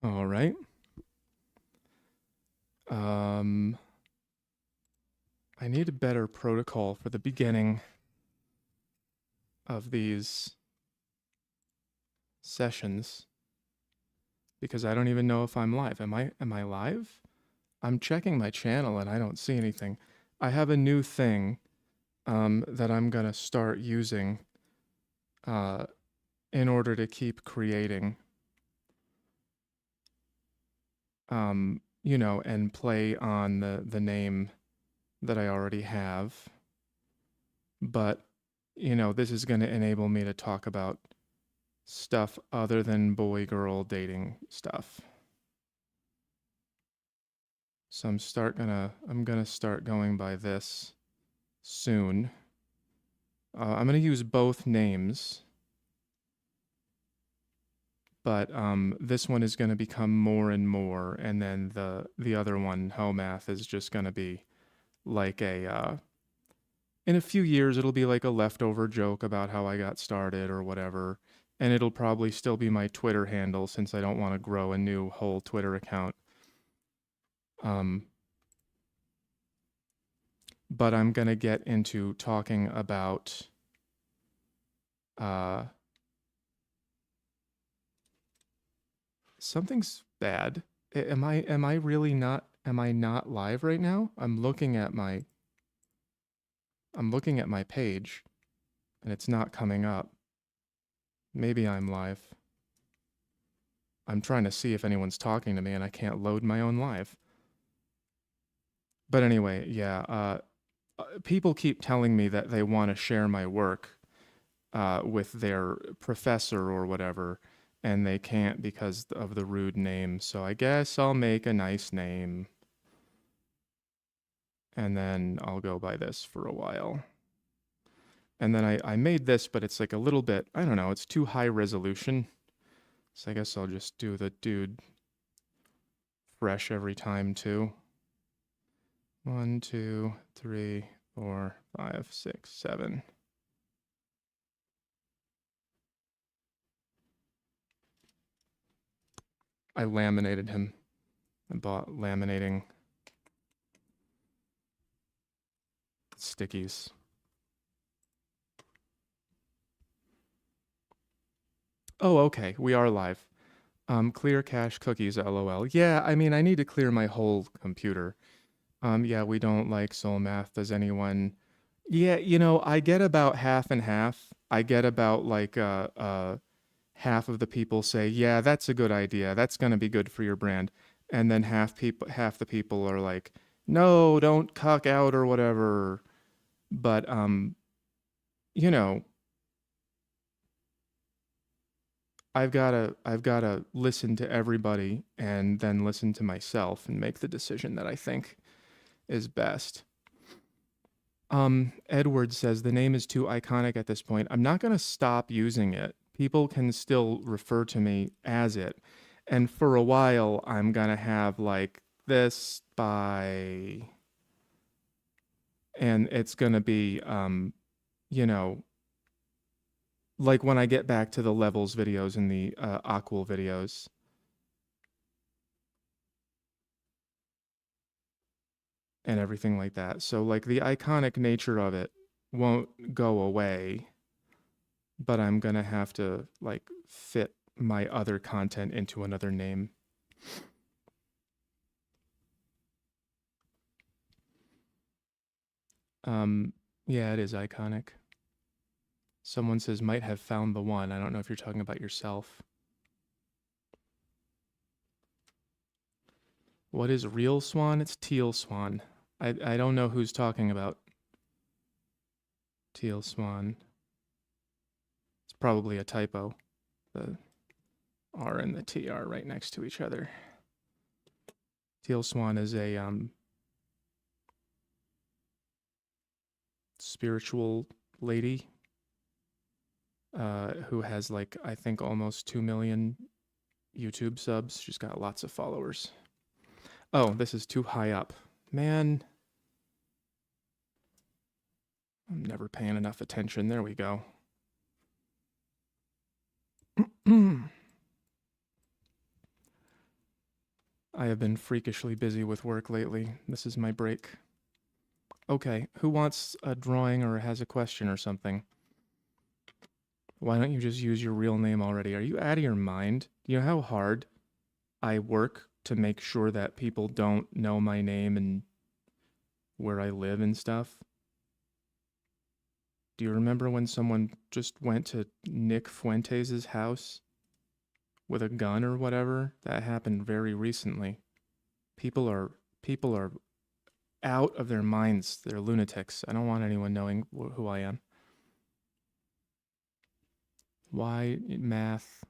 All right. Um, I need a better protocol for the beginning of these sessions because I don't even know if I'm live. Am I live? I'm checking my channel and I don't see anything. I have a new thing that I'm gonna start using uh, in order to keep creating, and play on the name that I already have. But this is going to enable me to talk about stuff other than boy girl dating stuff. So I'm gonna start going by this soon. I'm gonna use both names, but this one is gonna become more and more, and then the other one, Hell Math, is just gonna be like in a few years it'll be like a leftover joke about how I got started or whatever, and it'll probably still be my Twitter handle since I don't want to grow a new whole Twitter account. Um, but I'm gonna get into talking about uh, something's bad. Am I really not? Am I not live right now? I'm looking at my page, and it's not coming up. Maybe I'm live. I'm trying to see if anyone's talking to me, and I can't load my own live. But anyway, yeah. People keep telling me that they want to share my work with their professor or whatever, and they can't because of the rude name. So I guess I'll make a nice name, and then I'll go by this for a while. And then I made this, but it's like a little bit, I don't know, it's too high resolution. So I guess I'll just do the dude fresh every time too. 1, 2, 3, 4, 5, 6, 7. I laminated him. I bought laminating stickies. Oh, okay. We are live. Clear cache cookies, lol. Yeah, I mean, I need to clear my whole computer. Yeah, we don't like soul math. Does anyone? Yeah, I get about half and half. I get about like half of the people say, "Yeah, that's a good idea. That's gonna be good for your brand." And then half the people are like, "No, don't cuck out or whatever." But you know, I've gotta listen to everybody and then listen to myself and make the decision that I think is best. Edward says the name is too iconic at this point. I'm not gonna stop using it. People can still refer to me as it. And for a while I'm gonna have like this by, and it's gonna be you know, like when I get back to the levels videos and the Aqual videos and everything like that. So like the iconic nature of it won't go away, but I'm gonna have to like fit my other content into another name. Um, yeah, it is iconic. Someone says might have found the one. I don't know if you're talking about yourself. What is real swan? It's teal swan. I don't know who's talking about teal swan. It's probably a typo. The R and the T are right next to each other. Teal swan is a spiritual lady who has like I think almost 2 million YouTube subs. She's got lots of followers. Oh, this is too high up. Man, I'm never paying enough attention. There we go. I have been freakishly busy with work lately. This is my break. Okay, who wants a drawing or has a question or something? Why don't you just use your real name already? Are you out of your mind? You know how hard I work to make sure that people don't know my name and where I live and stuff? Do you remember when someone just went to Nick Fuentes' house with a gun or whatever? That happened very recently. People are out of their minds. They're lunatics. I don't want anyone knowing who I am. Why math?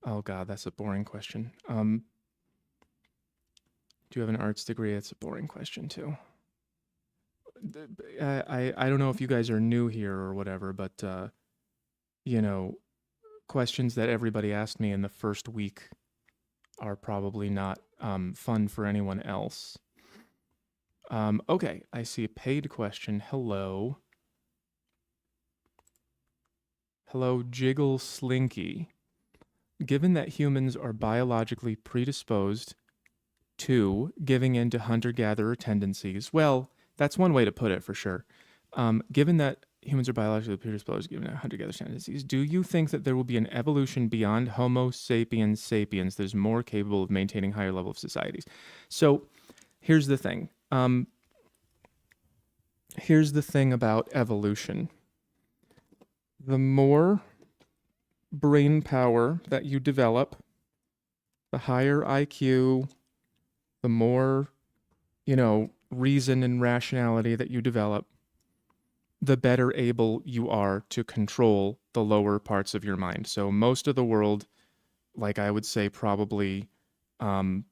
Oh god, that's a boring question. Do you have an arts degree? It's a boring question too. I don't know if you guys are new here or whatever, but you know, questions that everybody asked me in the first week are probably not fun for anyone else. Okay, I see a paid question. Hello. Hello, Jiggle Slinky. Given that humans are biologically predisposed to giving in to hunter-gatherer tendencies, well, that's one way to put it for sure. Given that humans are biologically predisposed to giving in to hunter-gatherer tendencies, do you think that there will be an evolution beyond Homo sapiens sapiens that is more capable of maintaining higher level of societies? So here's the thing. Here's the thing about evolution. The more brain power that you develop, the higher IQ, the more, reason and rationality that you develop, the better able you are to control the lower parts of your mind. So most of the world, like I would say probably, I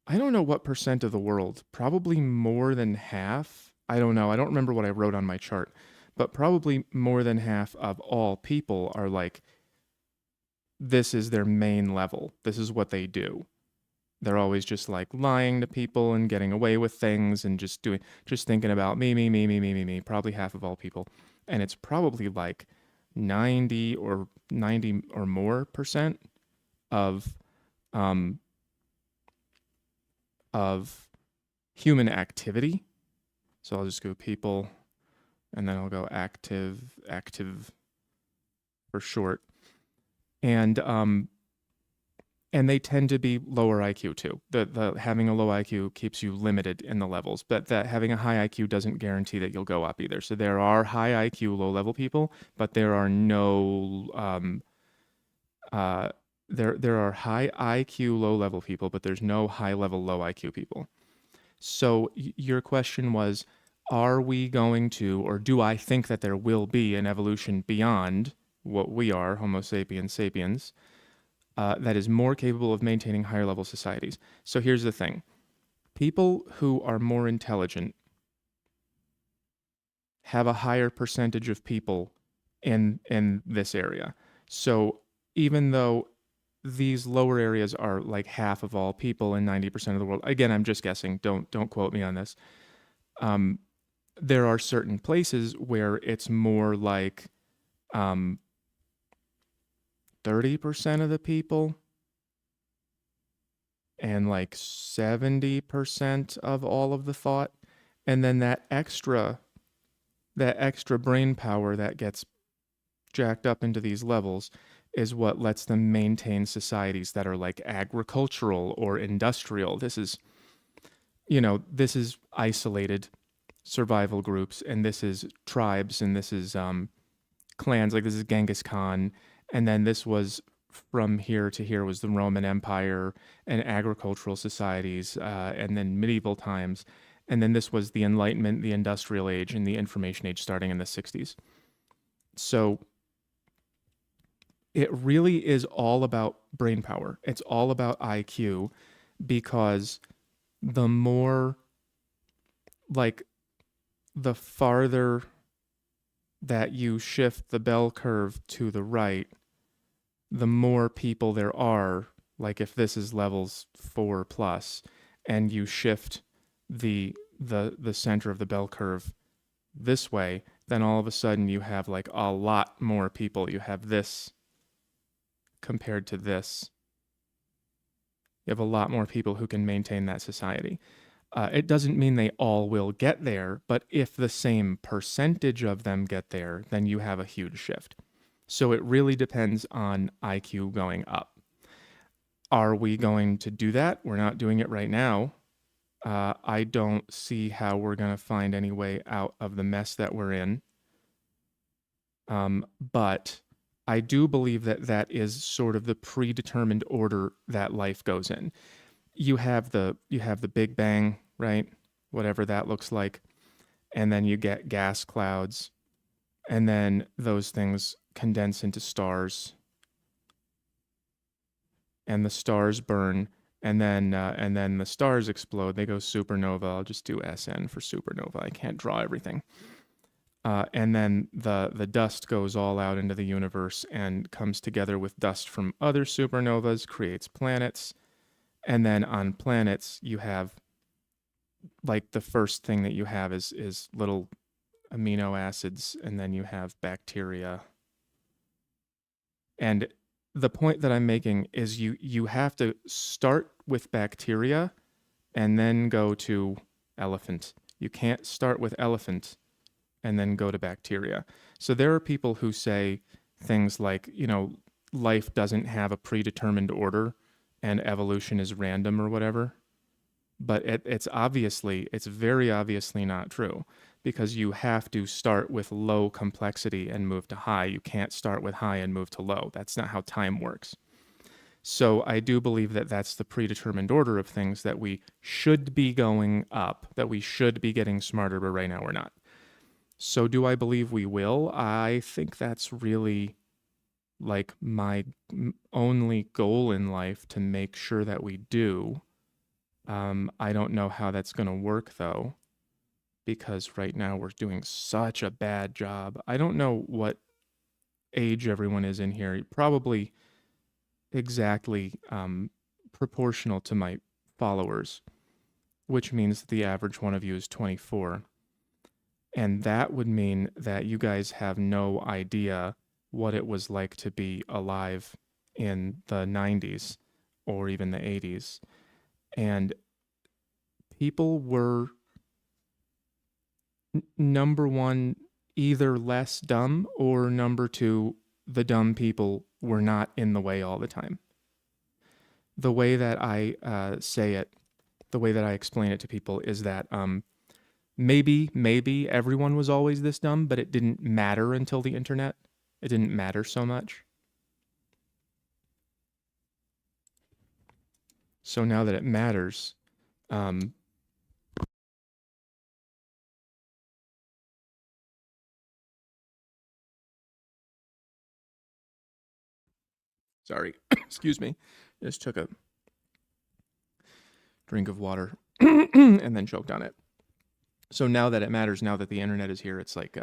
don't know what percent of the world, probably more than half. I don't know. I don't remember what I wrote on my chart, but probably more than half of all people are like, this is their main level. This is what they do. They're always just like lying to people and getting away with things and just thinking about me, probably half of all people. And it's probably like 90 or more percent of, um, of human activity. So I'll just go people and then I'll go active for short. And they tend to be lower IQ too. The having a low IQ keeps you limited in the levels, but that having a high IQ doesn't guarantee that you'll go up either. So there are high IQ low level people, but there are no there are high IQ low level people, but there's no high level low IQ people. So your question was, are we going to, or do I think that there will be an evolution beyond what we are, Homo sapiens sapiens, that is more capable of maintaining higher level societies? So here's the thing. People who are more intelligent have a higher percentage of people in this area. So even though these lower areas are like half of all people in 90% of the world, again, I'm just guessing. Don't quote me on this. There are certain places where it's more like 30% of the people and like 70% of all of the thought. And then that extra brain power that gets jacked up into these levels is what lets them maintain societies that are like agricultural or industrial. This is isolated survival groups, and this is tribes, and this is clans. Like this is Genghis Khan, and then this was from here to here was the Roman Empire and agricultural societies, and then medieval times, and then this was the Enlightenment, the Industrial Age, and the Information Age starting in the 60s. So it really is all about brain power. It's all about IQ, because the more, like, the farther that you shift the bell curve to the right, the more people there are. Like if this is levels 4 plus, and you shift the center of the bell curve this way, then all of a sudden you have like a lot more people. You have this compared to this. You have a lot more people who can maintain that society. It doesn't mean they all will get there, but if the same percentage of them get there, then you have a huge shift. So it really depends on IQ going up. Are we going to do that? We're not doing it right now. I don't see how we're going to find any way out of the mess that we're in. But I do believe that that is sort of the predetermined order that life goes in. You have the Big Bang, right? Whatever that looks like, and then you get gas clouds, and then those things condense into stars, and the stars burn, and then the stars explode. They go supernova. I'll just do SN for supernova. I can't draw everything. And then the dust goes all out into the universe and comes together with dust from other supernovas, creates planets, and then on planets you have, like, the first thing that you have is little amino acids, and then you have bacteria. And the point that I'm making is you have to start with bacteria and then go to elephant. You can't start with elephant and then go to bacteria. So there are people who say things like, life doesn't have a predetermined order and evolution is random or whatever. But it's very obviously not true, because you have to start with low complexity and move to high. You can't start with high and move to low. That's not how time works. So I do believe that that's the predetermined order of things, that we should be going up, that we should be getting smarter, but right now we're not. So do I believe we will? I think that's really like my only goal in life, to make sure that we do. I don't know how that's going to work, though, because right now we're doing such a bad job. I don't know what age everyone is in here. Probably exactly proportional to my followers, which means that the average one of you is 24. And that would mean that you guys have no idea what it was like to be alive in the 90s or even the 80s. And people were, number one, either less dumb, or number two, the dumb people were not in the way all the time. The way that I say it, the way that I explain it to people is that maybe everyone was always this dumb, but it didn't matter until the internet. It didn't matter so much. So now that it matters, sorry, excuse me, just took a drink of water and then choked on it. So now that it matters, now that the internet is here, it's like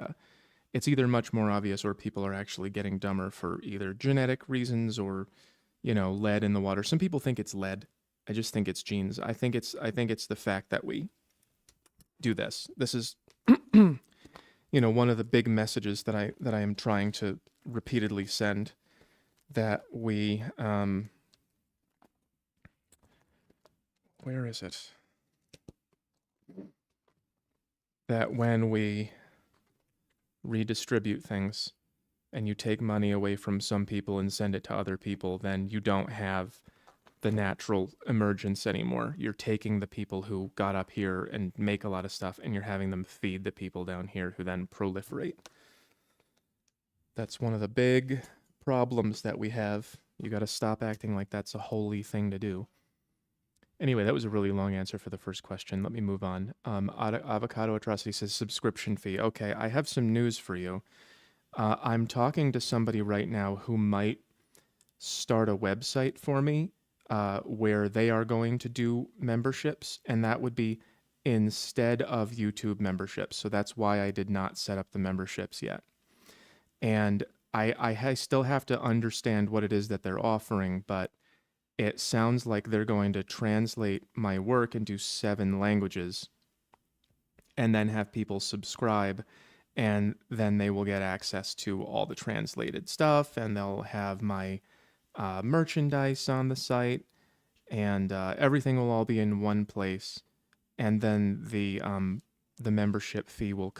it's either much more obvious, or people are actually getting dumber for either genetic reasons or, lead in the water. Some people think it's lead. I just think it's genes. I think it's the fact that we do this. This is one of the big messages that I am trying to repeatedly send, that we where is it? That when we redistribute things and you take money away from some people and send it to other people, then you don't have the natural emergence anymore. You're taking the people who got up here and make a lot of stuff, and you're having them feed the people down here who then proliferate. That's one of the big problems that we have. You got to stop acting like that's a holy thing to do. Anyway, that was a really long answer for the first question. Let me move on. Avocado Atrocity says subscription fee. Okay, I have some news for you. I'm talking to somebody right now who might start a website for me where they are going to do memberships, and that would be instead of YouTube memberships. So that's why I did not set up the memberships yet. And I still have to understand what it is that they're offering, but it sounds like they're going to translate my work into 7 languages and then have people subscribe, and then they will get access to all the translated stuff, and they'll have my merchandise on the site, and everything will all be in one place, and then the membership fee will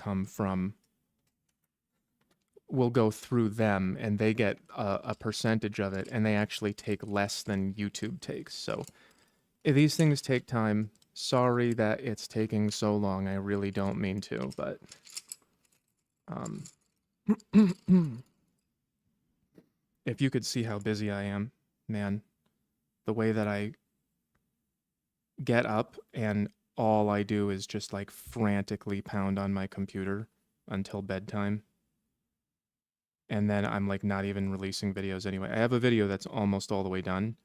go through them, and they get a percentage of it, and they actually take less than YouTube takes. So these things take time. Sorry that it's taking so long. I really don't mean to, but um, if you could see how busy I am, man, the way that I get up and all I do is just like frantically pound on my computer until bedtime. And then I'm like not even releasing videos anyway. I have a video that's almost all the way done.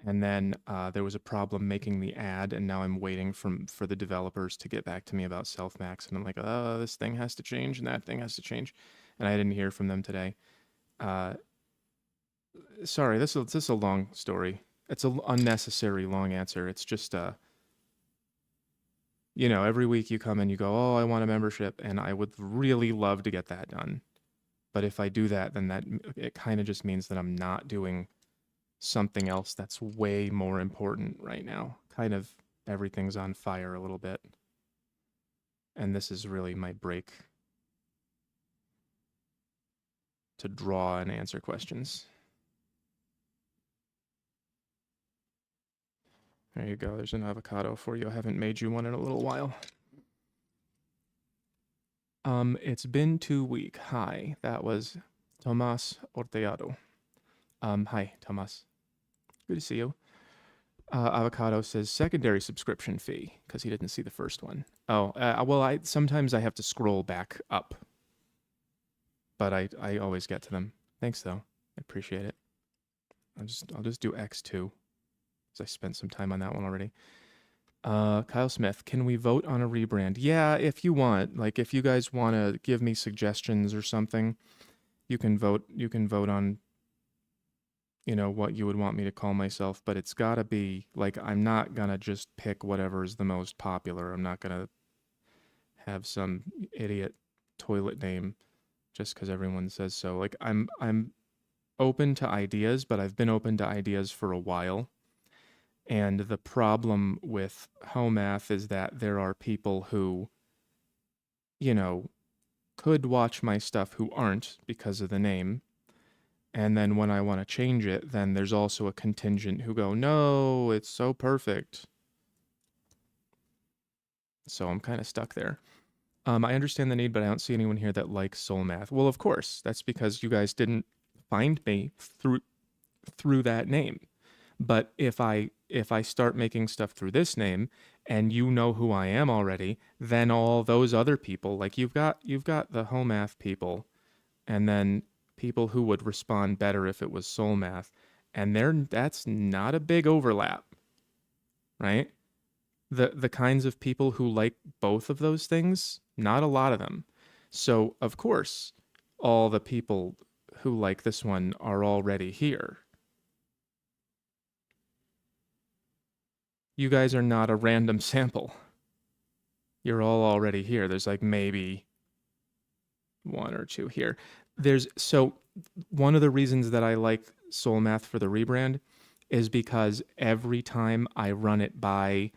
And then there was a problem making the ad, and now I'm waiting for the developers to get back to me about selfmax. And I'm like, oh, this thing has to change and that thing has to change. And I didn't hear from them today. Uh, Sorry, this is a long story. It's an unnecessary long answer. It's just every week you come and you go, oh, I want a membership, and I would really love to get that done. But if I do that, then it kind of just means that I'm not doing something else that's way more important right now. Kind of everything's on fire a little bit. And this is really my break to draw and answer questions. There you go. There's an avocado for you. I haven't made you one in a little while. It's been 2 weeks. Hi, that was Tomas Orteado. Hi, Tomas. Good to see you. Avocado says secondary subscription fee because he didn't see the first one. Oh, well, sometimes I have to scroll back up, but I always get to them. Thanks though, I appreciate it. I'll just do X2 because I spent some time on that one already. Kyle Smith, can we vote on a rebrand? Yeah, if you want. Like, if you guys want to give me suggestions or something, you can vote. You can vote on, what you would want me to call myself. But it's gotta be like, I'm not gonna just pick whatever is the most popular. I'm not gonna have some idiot toilet name just because everyone says so. Like, I'm open to ideas, but I've been open to ideas for a while. And the problem with home math is that there are people who, could watch my stuff who aren't because of the name. And then when I want to change it, then there's also a contingent who go, no, it's so perfect. So I'm kind of stuck there. I understand the need, but I don't see anyone here that likes soul math. Well, of course, that's because you guys didn't find me through that name. But if I start making stuff through this name and you know who I am already, then all those other people, like you've got the home math people, and then people who would respond better if it was soul math, and that's not a big overlap, right? The kinds of people who like both of those things, not a lot of them. So of course, all the people who like this one are already here. You guys are not a random sample. You're all already here. There's like maybe one or two here. So one of the reasons that I like Soul Math for the rebrand is because every time I run it by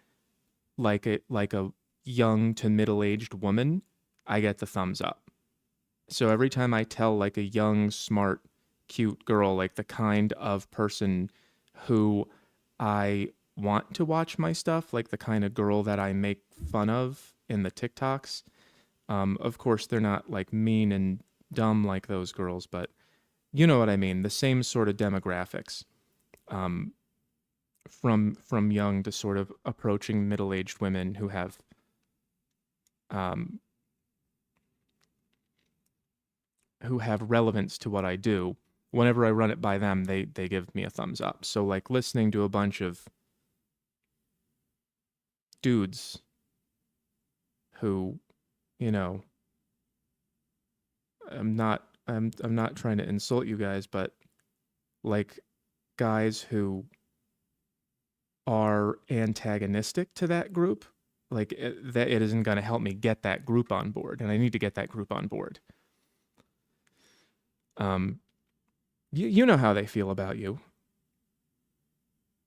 like a young to middle-aged woman, I get the thumbs up. So every time I tell like a young, smart, cute girl, like the kind of person who I want to watch my stuff, like the kind of girl that I make fun of in the TikToks. Of course, they're not like mean and dumb like those girls, but you know what I mean. The same sort of demographics, from young to sort of approaching middle-aged women who have relevance to what I do. Whenever I run it by them, they give me a thumbs up. So like listening to a bunch of dudes who, I'm not trying to insult you guys, but like guys who are antagonistic to that group, like that it isn't going to help me get that group on board, and I need to get that group on board. You know how they feel about you.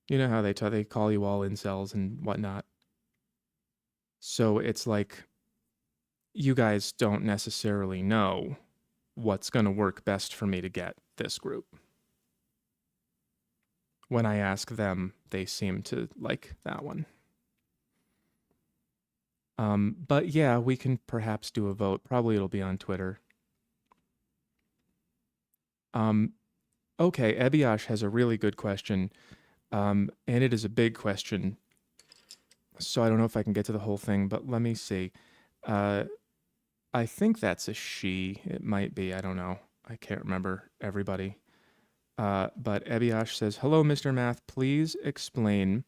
You know how they call you all incels and whatnot. So it's like you guys don't necessarily know what's going to work best for me to get this group. When I ask them, they seem to like that one. But yeah, we can perhaps do a vote. Probably it'll be on Twitter. Um, okay, Ebiosh has a really good question, and it is a big question. So I don't know if I can get to the whole thing, but let me see. Uh, I think that's a she. It might be. I don't know. I can't remember everybody. But Ebiosh says, "Hello, Mr. Math. Please explain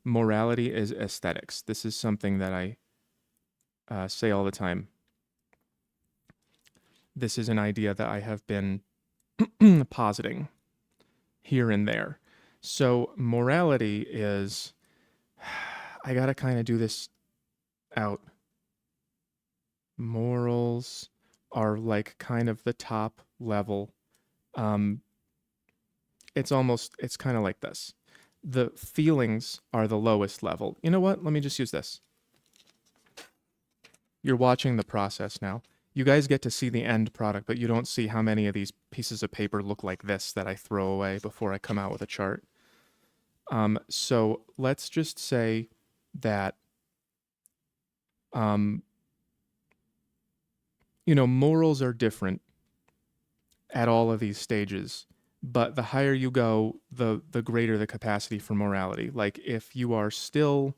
morality is aesthetics." This is something that I say all the time. This is an idea that I have been positing here and there. So morality is, I gotta kind of do this out. Morals are like kind of the top level. Um, it's kind of like this. The feelings are the lowest level. You know what? Let me just use this. You're watching the process now. You guys get to see the end product, but you don't see how many of these pieces of paper look like this that I throw away before I come out with a chart. So let's just say that, um, morals are different at all of these stages, but the higher you go, the greater the capacity for morality. Like if you're still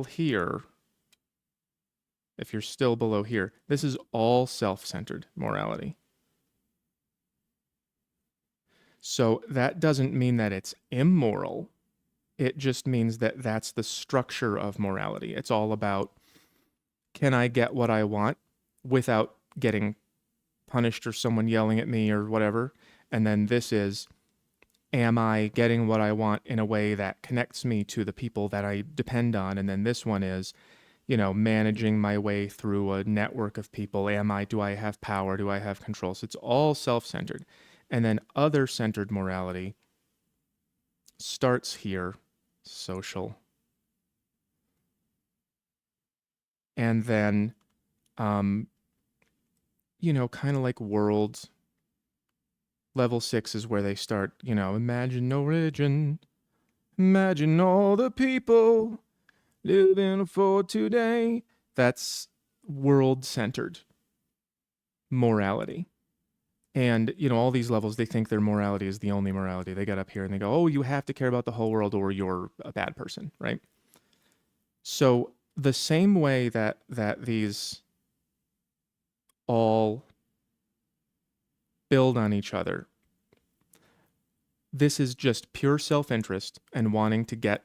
here, if you're still below here, this is all self-centered morality. So that doesn't mean that it's immoral. It just means that that's the structure of morality. It's all about, can I get what I want without getting punished or someone yelling at me or whatever? And then this is, am I getting what I want in a way that connects me to the people that I depend on? And then this one is, managing my way through a network of people. Do I have power? Do I have control? So it's all self-centered. And then other-centered morality starts here, social. And then, um, kind of like worlds. Level 6 is where they start, imagine no religion. Imagine all the people living for today. That's world-centered morality. And, all these levels, they think their morality is the only morality. They get up here and they go, oh, you have to care about the whole world or you're a bad person, right? So the same way that these all build on each other, this is just pure self-interest and wanting to get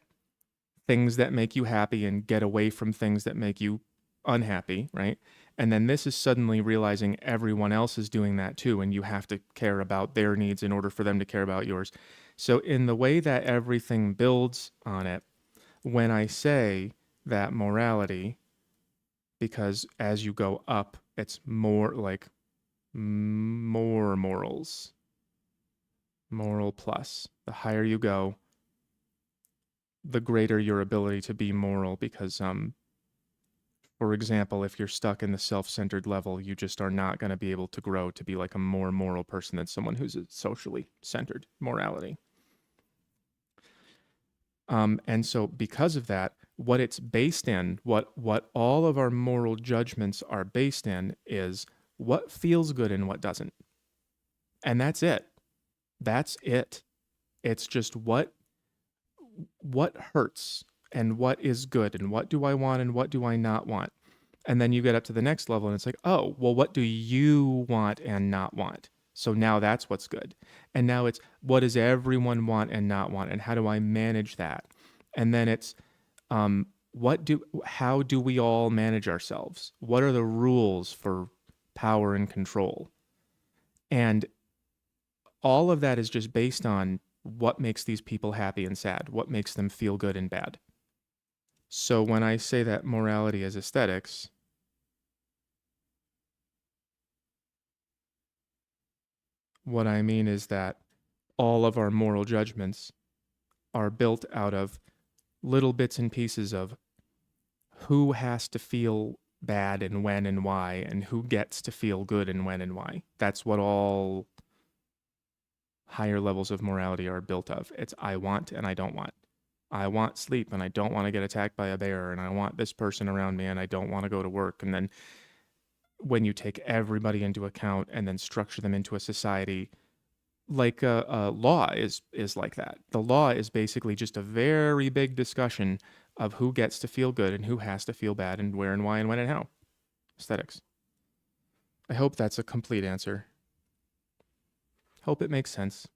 things that make you happy and get away from things that make you unhappy, right? And then this is suddenly realizing everyone else is doing that too, and you have to care about their needs in order for them to care about yours. So, in the way that everything builds on it, when I say that morality, because as you go up, it's more like more morals, moral plus. The higher you go, the greater your ability to be moral because for example, if you're stuck in the self-centered level, you just are not going to be able to grow to be like a more moral person than someone who's a socially centered morality. And so because of that, what it's based in, what all of our moral judgments are based in is what feels good and what doesn't. And that's it. That's it. It's just what hurts and what is good and what do I want and what do I not want. And then you get up to the next level and it's like, oh, well, what do you want and not want? So now that's what's good. And now it's what does everyone want and not want? And how do I manage that? And then it's how do we all manage ourselves? What are the rules for power and control? And all of that is just based on what makes these people happy and sad, what makes them feel good and bad. So when I say that morality is aesthetics, what I mean is that all of our moral judgments are built out of little bits and pieces of who has to feel bad and when and why, and who gets to feel good and when and why. That's what all higher levels of morality are built of. It's I want and I don't want. I want sleep and I don't want to get attacked by a bear, and I want this person around me and I don't want to go to work. And then when you take everybody into account and then structure them into a society, like a law is like that. The law is basically just a very big discussion of who gets to feel good and who has to feel bad and where and why and when and how. Aesthetics. I hope that's a complete answer. Hope it makes sense.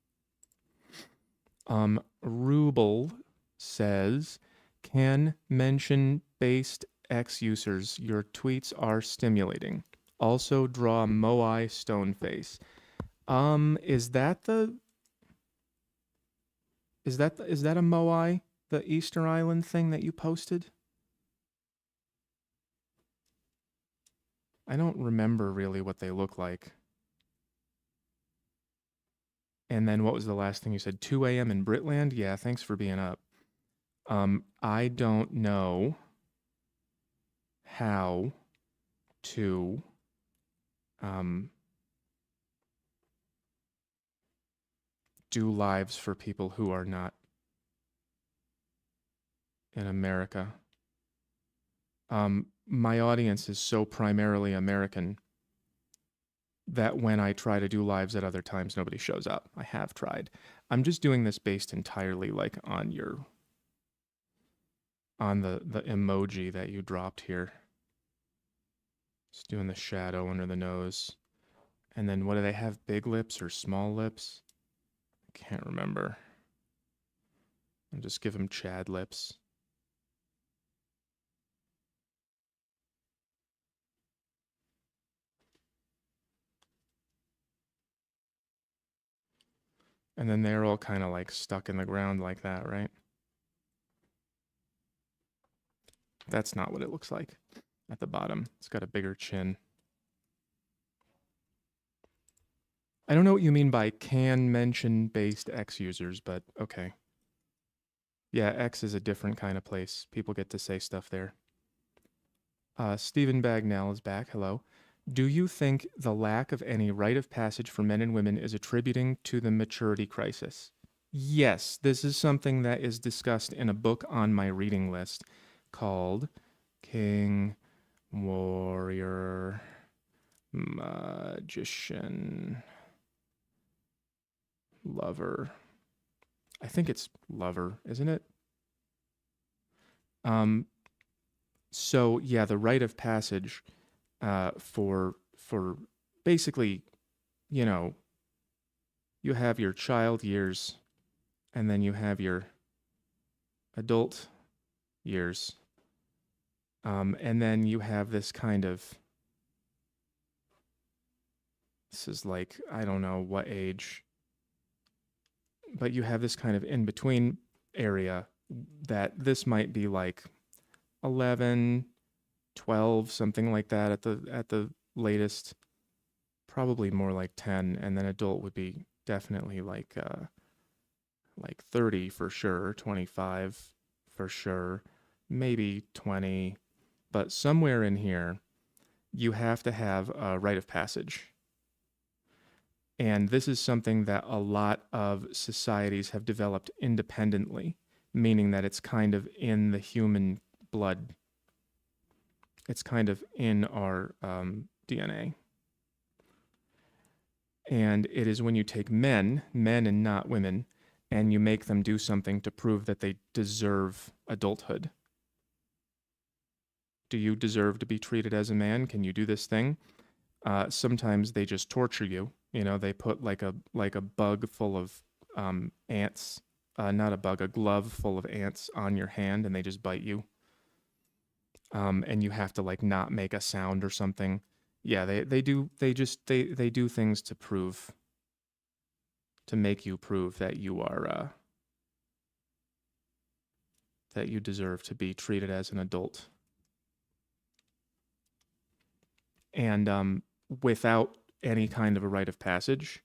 Ruble says, can mention based X users. Your tweets are stimulating. Also draw Moai stone face. Is that a Moai, the Easter Island thing that you posted? I don't remember really what they look like. And then what was the last thing you said? 2 a.m. in Britland? Yeah, thanks for being up. I don't know how to do lives for people who are not in America. My audience is so primarily American that when I try to do lives at other times, nobody shows up. I have tried. I'm just doing this based entirely like on the emoji that you dropped here. Just doing the shadow under the nose. And then what do they have? Big lips or small lips? I can't remember. I'll just give them Chad lips. And then they're all kind of like stuck in the ground like that, right? That's not what it looks like at the bottom. It's got a bigger chin. I don't know what you mean by can mention based X users, but okay. Yeah, X is a different kind of place. People get to say stuff there. Stephen Bagnell is back. Hello. Do you think the lack of any rite of passage for men and women is attributing to the maturity crisis? Yes, this is something that is discussed in a book on my reading list called King, Warrior, Magician, Lover. I think it's Lover, isn't it? So yeah, the rite of passage for basically, you know, you have your child years and then you have your adult years. And then you have this kind of, this is like, I don't know what age, but you have this kind of in between area that this might be like 11, 12, something like that at the latest, probably more like 10, and then adult would be definitely like 30 for sure, 25 for sure, maybe 20, but somewhere in here you have to have a rite of passage. And this is something that a lot of societies have developed independently, meaning that it's kind of in the human blood. It's kind of in our DNA. And it is when you take men and not women, and you make them do something to prove that they deserve adulthood. Do you deserve to be treated as a man? Can you do this thing? Sometimes they just torture you. You know, they put like a bug full of ants, not a bug, a glove full of ants on your hand, and they just bite you. And you have to like not make a sound or something. Yeah, they do things to prove, to make you prove that you are that you deserve to be treated as an adult. And without any kind of a rite of passage,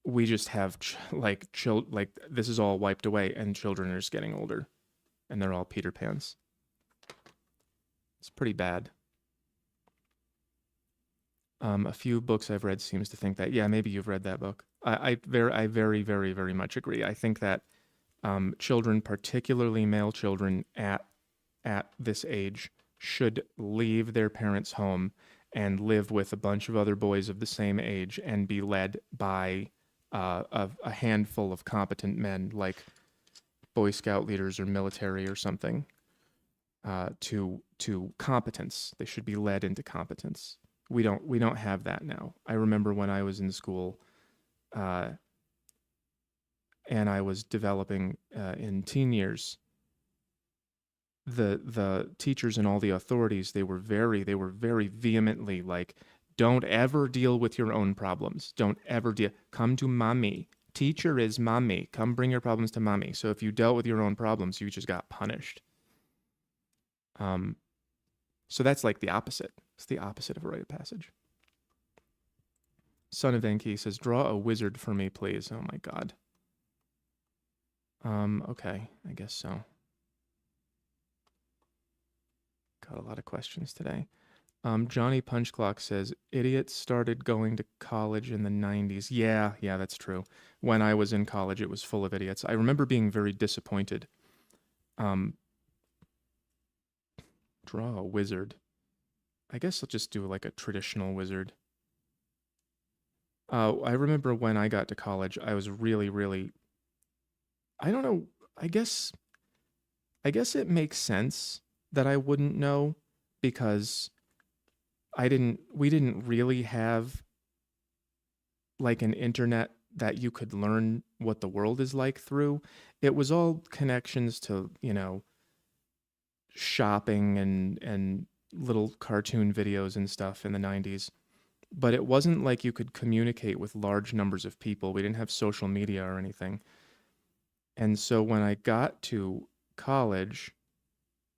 we just have like this is all wiped away, and children are just getting older, and they're all Peter Pans. It's pretty bad. A few books I've read seems to think that. Yeah, maybe you've read that book. I very much agree. I think that children, particularly male children at this age, should leave their parents' home and live with a bunch of other boys of the same age and be led by a handful of competent men, like Boy Scout leaders or military or something, to competence. They should be led into competence. We don't have that now. I remember when I was in school, uh, and I was developing in teen years. The teachers and all the authorities, they were very vehemently like, don't ever deal with your own problems. Don't ever deal. Come to mommy. Teacher is mommy. Come bring your problems to mommy. So if you dealt with your own problems, you just got punished. Um, so that's like the opposite. It's the opposite of a rite of passage. Son of Enki says, draw a wizard for me, please. Oh my god. Okay, I guess so. Got a lot of questions today. Johnny Punchclock says, idiots started going to college in the 90s. Yeah, that's true. When I was in college, it was full of idiots. I remember being very disappointed. Draw a wizard. I guess I'll just do like a traditional wizard. I remember when I got to college, I was really, I don't know, I guess it makes sense that I wouldn't know, because we didn't really have like an internet that you could learn what the world is like through. It was all connections to, shopping and little cartoon videos and stuff in the 90s. But it wasn't like you could communicate with large numbers of people. We didn't have social media or anything. And so when I got to college,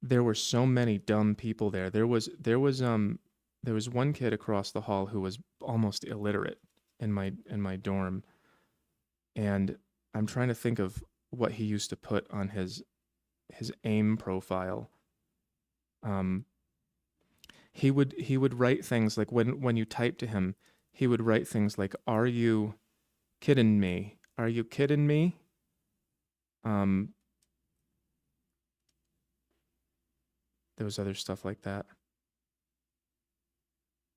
there were so many dumb people there. There was one kid across the hall who was almost illiterate in my dorm, and I'm trying to think of what he used to put on his AIM profile. He would write things like, when you type to him, he would write things like, "Are you kidding me? Are you kidding me?" There was other stuff like that.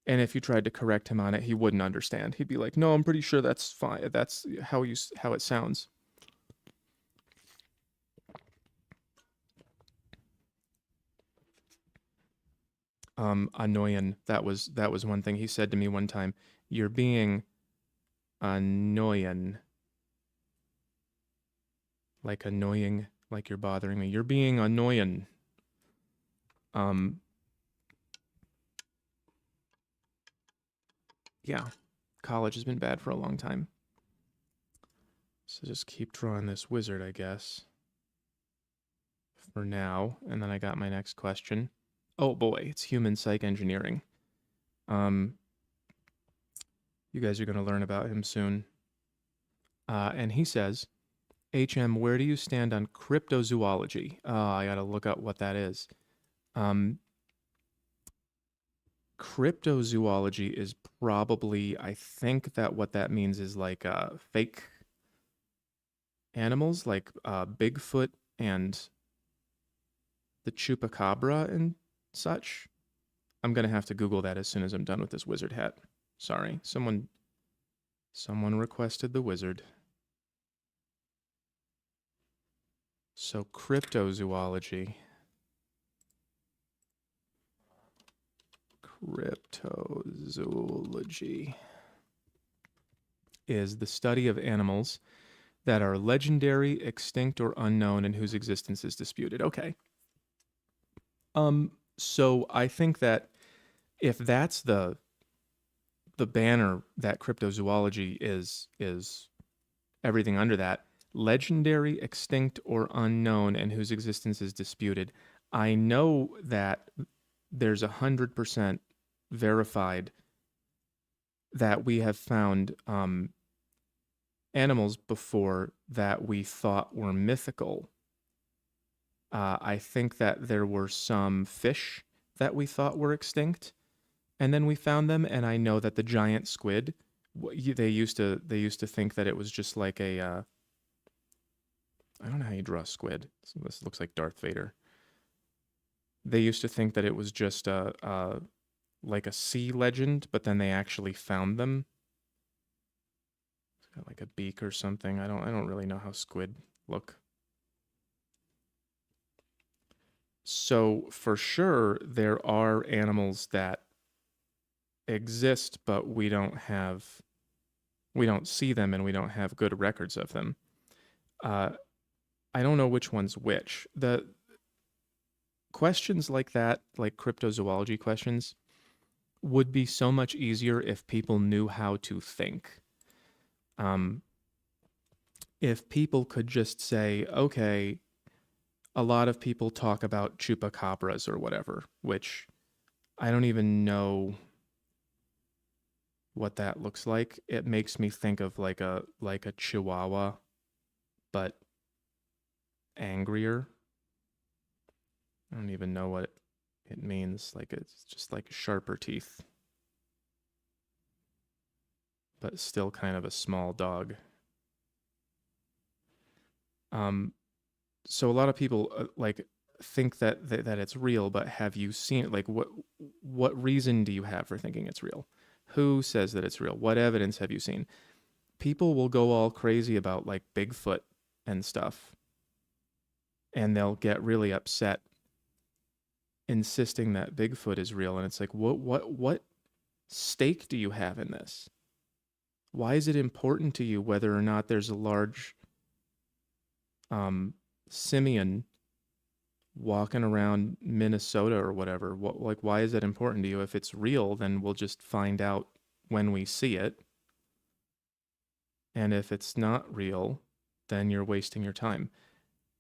And if you tried to correct him on it, he wouldn't understand. He'd be like, "No, I'm pretty sure that's fine. That's how it sounds." Annoying. That was one thing he said to me one time. You're being annoying. Like annoying, like you're bothering me. You're being annoying. Yeah. College has been bad for a long time. So just keep drawing this wizard, I guess. For now. And then I got my next question. Oh boy, it's human psych engineering. You guys are going to learn about him soon. And he says, HM, where do you stand on cryptozoology? I got to look up what that is. Cryptozoology is probably, I think that what that means is like fake animals, like Bigfoot and the chupacabra and such. I'm going to have to Google that as soon as I'm done with this wizard hat. Sorry, someone requested the wizard. So cryptozoology. Cryptozoology is the study of animals that are legendary, extinct, or unknown, and whose existence is disputed. Okay. So I think that if that's the banner that cryptozoology is everything under that, legendary, extinct, or unknown, and whose existence is disputed, I know that there's 100% verified that we have found animals before that we thought were mythical. I think that there were some fish that we thought were extinct, and then we found them. And I know that the giant squid, they used to think that it was just like a I don't know how you draw a squid. This looks like Darth Vader. They used to think that it was just a like a sea legend, but then they actually found them. It's got like a beak or something. I don't really know how squid look. So for sure there are animals that exist, but we don't see them and we don't have good records of them. Uh, I don't know which one's which. The questions like that, like cryptozoology questions, would be so much easier if people knew how to think. Um, if people could just say, okay, a lot of people talk about chupacabras or whatever, which I don't even know what that looks like. It makes me think of like a chihuahua, but angrier. I don't even know what it means. Like it's just like sharper teeth, but still kind of a small dog. Um, so a lot of people like think that it's real, but have you seen it? Like what reason do you have for thinking it's real? Who says that it's real? What evidence have you seen? People will go all crazy about like Bigfoot and stuff, and they'll get really upset insisting that Bigfoot is real. And it's like, what stake do you have in this? Why is it important to you whether or not there's a large um, simian walking around Minnesota or whatever? Like, why is that important to you? If it's real, then we'll just find out when we see it. And if it's not real, then you're wasting your time.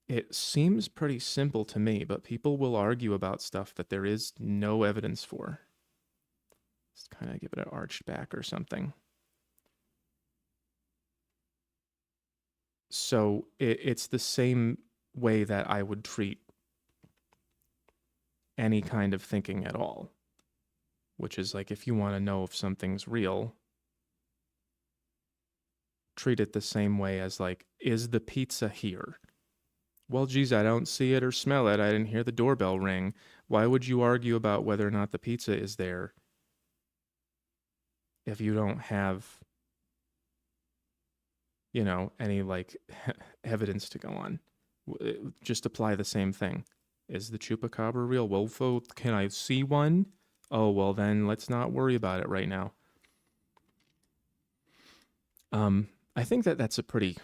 It seems pretty simple to me, but people will argue about stuff that there is no evidence for. Just kind of give it an arched back or something. So it's the same way that I would treat any kind of thinking at all, which is like if you want to know if something's real, treat it the same way as like, is the pizza here? Well, geez, I don't see it or smell it. I didn't hear the doorbell ring. Why would you argue about whether or not the pizza is there if you don't have, any like evidence to go on? Just apply the same thing. Is the chupacabra real? Well, can I see one? Oh, well, then let's not worry about it right now. I think that that's a pretty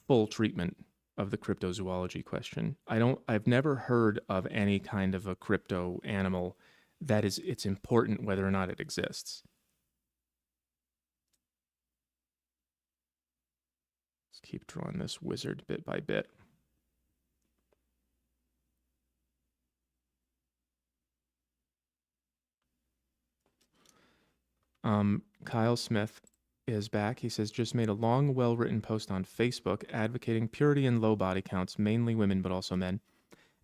full treatment of the cryptozoology question. I've never heard of any kind of a crypto animal that it's important whether or not it exists. Let's keep drawing this wizard bit by bit. Kyle Smith is back. He says, just made a long, well-written post on Facebook advocating purity and low body counts, mainly women, but also men,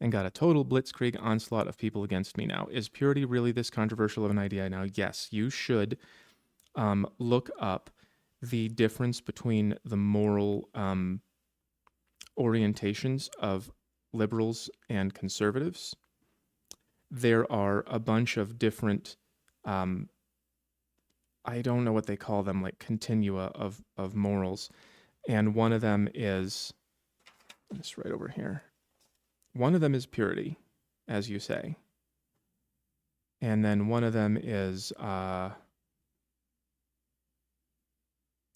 and got a total blitzkrieg onslaught of people against me now. Is purity really this controversial of an idea now? Yes, you should look up the difference between the moral orientations of liberals and conservatives. There are a bunch of different I don't know what they call them, like continua of morals. And one of them is this right over here. One of them is purity, as you say. And then one of them is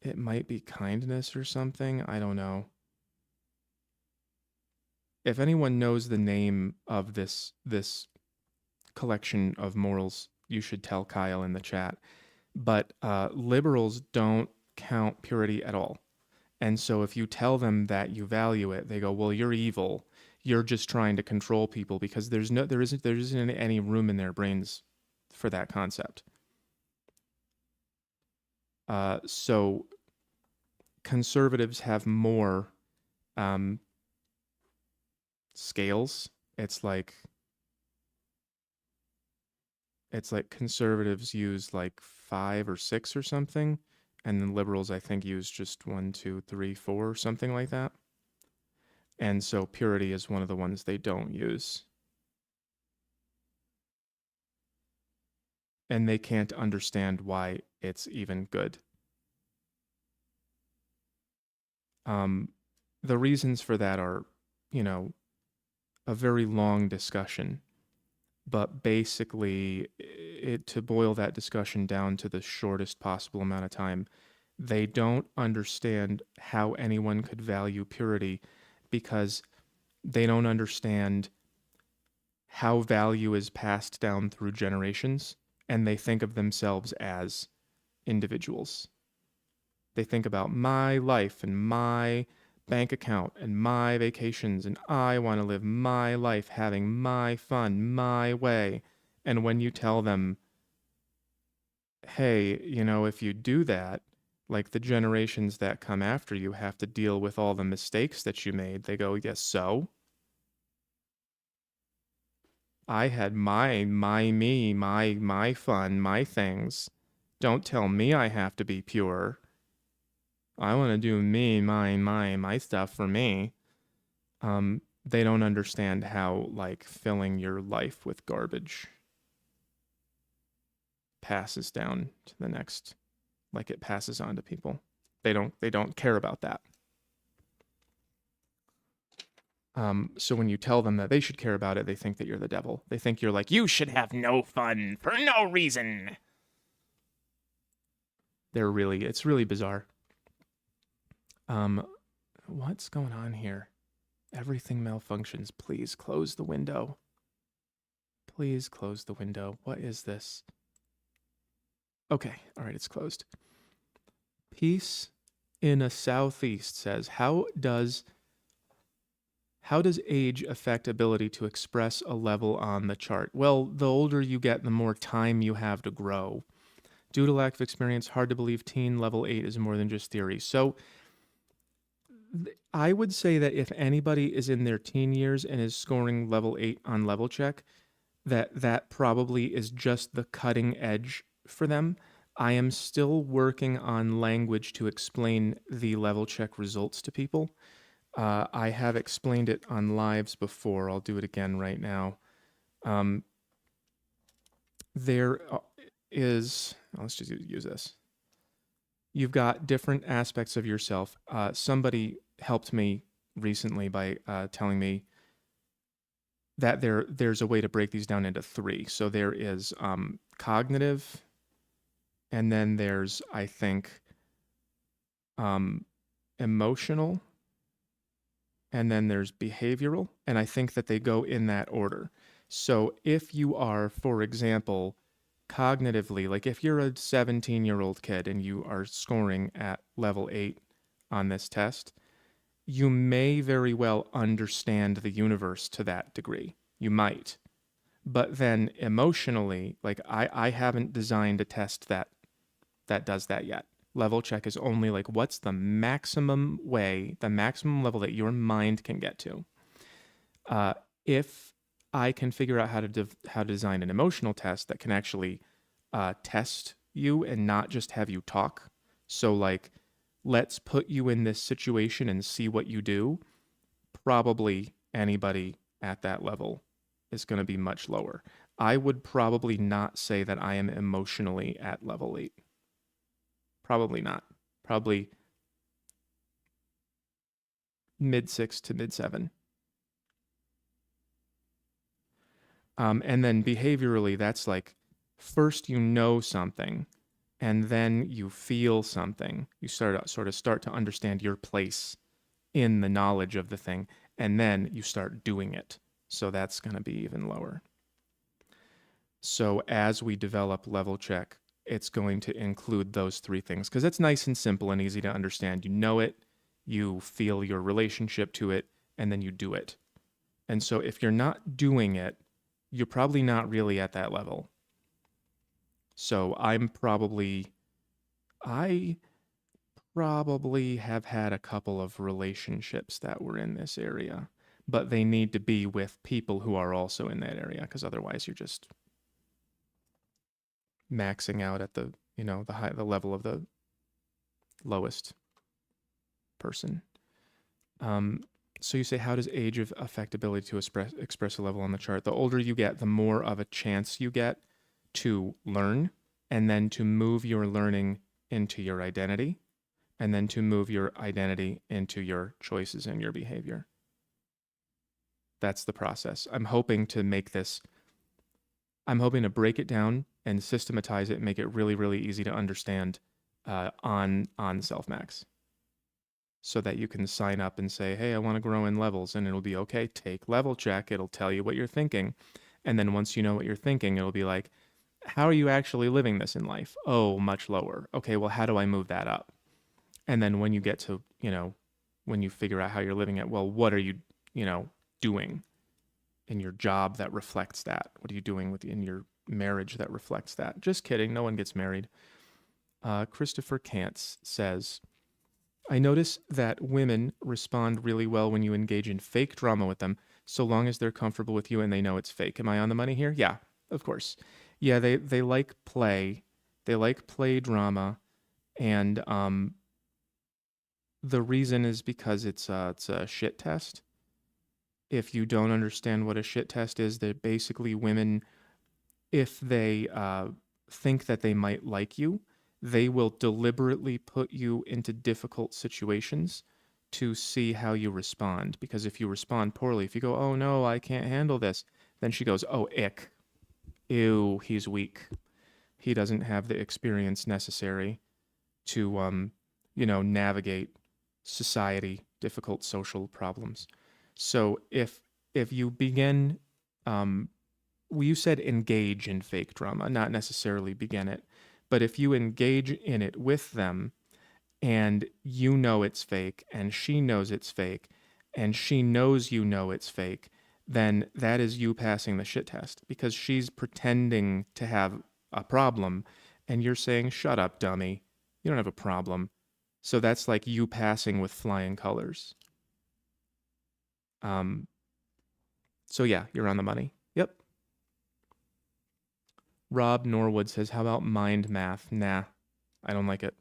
it might be kindness or something. I don't know. If anyone knows the name of this collection of morals, you should tell Kyle in the chat. But liberals don't count purity at all. And so if you tell them that you value it, they go, well, you're evil. You're just trying to control people, because there isn't any room in their brains for that concept. So conservatives have more scales. It's like conservatives use like 5 or 6 or something, and then liberals I think use just 1, 2, 3, 4 or something like that. And so purity is one of the ones they don't use. And they can't understand why it's even good. The reasons for that are, you know, a very long discussion. But basically, to boil that discussion down to the shortest possible amount of time, they don't understand how anyone could value purity because they don't understand how value is passed down through generations, and they think of themselves as individuals. They think about my life and my bank account and my vacations, and I want to live my life having my fun my way. And when you tell them, hey, if you do that, like the generations that come after you have to deal with all the mistakes that you made, they go, yes, so? I had my fun, my things. Don't tell me I have to be pure. I want to do me, my stuff for me. They don't understand how like filling your life with garbage passes down to the next, like it passes on to people. They don't care about that. So when you tell them that they should care about it, they think that you're the devil. They think you're like, you should have no fun for no reason. It's really bizarre. What's going on here? Everything malfunctions. Please close the window. Please close the window. What is this? Okay, all right, it's closed. Peace in a Southeast says, how does age affect ability to express a level on the chart? Well, the older you get, the more time you have to grow. Due to lack of experience, hard to believe teen level 8 is more than just theory. So I would say that if anybody is in their teen years and is scoring level 8 on level check, that probably is just the cutting edge for them. I am still working on language to explain the level check results to people. I have explained it on lives before. I'll do it again right now. There is, let's just use this. You've got different aspects of yourself. Somebody helped me recently by telling me that there's a way to break these down into 3. So there is cognitive, and then there's, I think, emotional, and then there's behavioral, and I think that they go in that order. So if you are, for example, cognitively, like if you're a 17-year-old kid and you are scoring at level 8 on this test, you may very well understand the universe to that degree. You might. But then emotionally, like I haven't designed a test that does that yet. Level check is only like what's the maximum level that your mind can get to. If I can figure out how to design an emotional test that can actually test you and not just have you talk. So like, let's put you in this situation and see what you do. Probably anybody at that level is going to be much lower. I would probably not say that I am emotionally at level 8. Probably not. Probably mid 6 to mid 7. And then behaviorally, that's like first you know something, and then you feel something. You sort of start to understand your place in the knowledge of the thing, and then you start doing it. So that's going to be even lower. So as we develop level check, it's going to include those 3 things because it's nice and simple and easy to understand. You know it, you feel your relationship to it, and then you do it. And so if you're not doing it, you're probably not really at that level. So I probably have had a couple of relationships that were in this area, but they need to be with people who are also in that area, because otherwise you're just maxing out at the, the level of the lowest person. Um, so you say, how does age affect ability to express a level on the chart? The older you get, the more of a chance you get to learn, and then to move your learning into your identity, and then to move your identity into your choices and your behavior. That's the process. I'm hoping to break it down and systematize it and make it really, really easy to understand on SelfMax, so that you can sign up and say, hey, I want to grow in levels, and it'll be okay, take level check. It'll tell you what you're thinking. And then once you know what you're thinking, it'll be like, how are you actually living this in life? Oh, much lower. Okay, well, how do I move that up? And then when you get to, when you figure out how you're living it, well, what are you, doing in your job that reflects that? What are you doing in your marriage that reflects that? Just kidding. No one gets married. Christopher Kantz says, I notice that women respond really well when you engage in fake drama with them, so long as they're comfortable with you and they know it's fake. Am I on the money here? Yeah, of course. Yeah, they like play. They like play drama, and the reason is because it's a shit test. If you don't understand what a shit test is, that basically women, if they think that they might like you, they will deliberately put you into difficult situations to see how you respond. Because if you respond poorly, if you go, oh no, I can't handle this, then she goes, oh, ick. Ew, he's weak. He doesn't have the experience necessary to, navigate society, difficult social problems. So if you begin, well, you said engage in fake drama, not necessarily begin it, but if you engage in it with them, and you know it's fake, and she knows it's fake, and she knows you know it's fake, then that is you passing the shit test, because she's pretending to have a problem, and you're saying, shut up, dummy. You don't have a problem. So that's like you passing with flying colors. Um, so yeah, you're on the money. Yep. Rob Norwood says, how about mind math? Nah, I don't like it.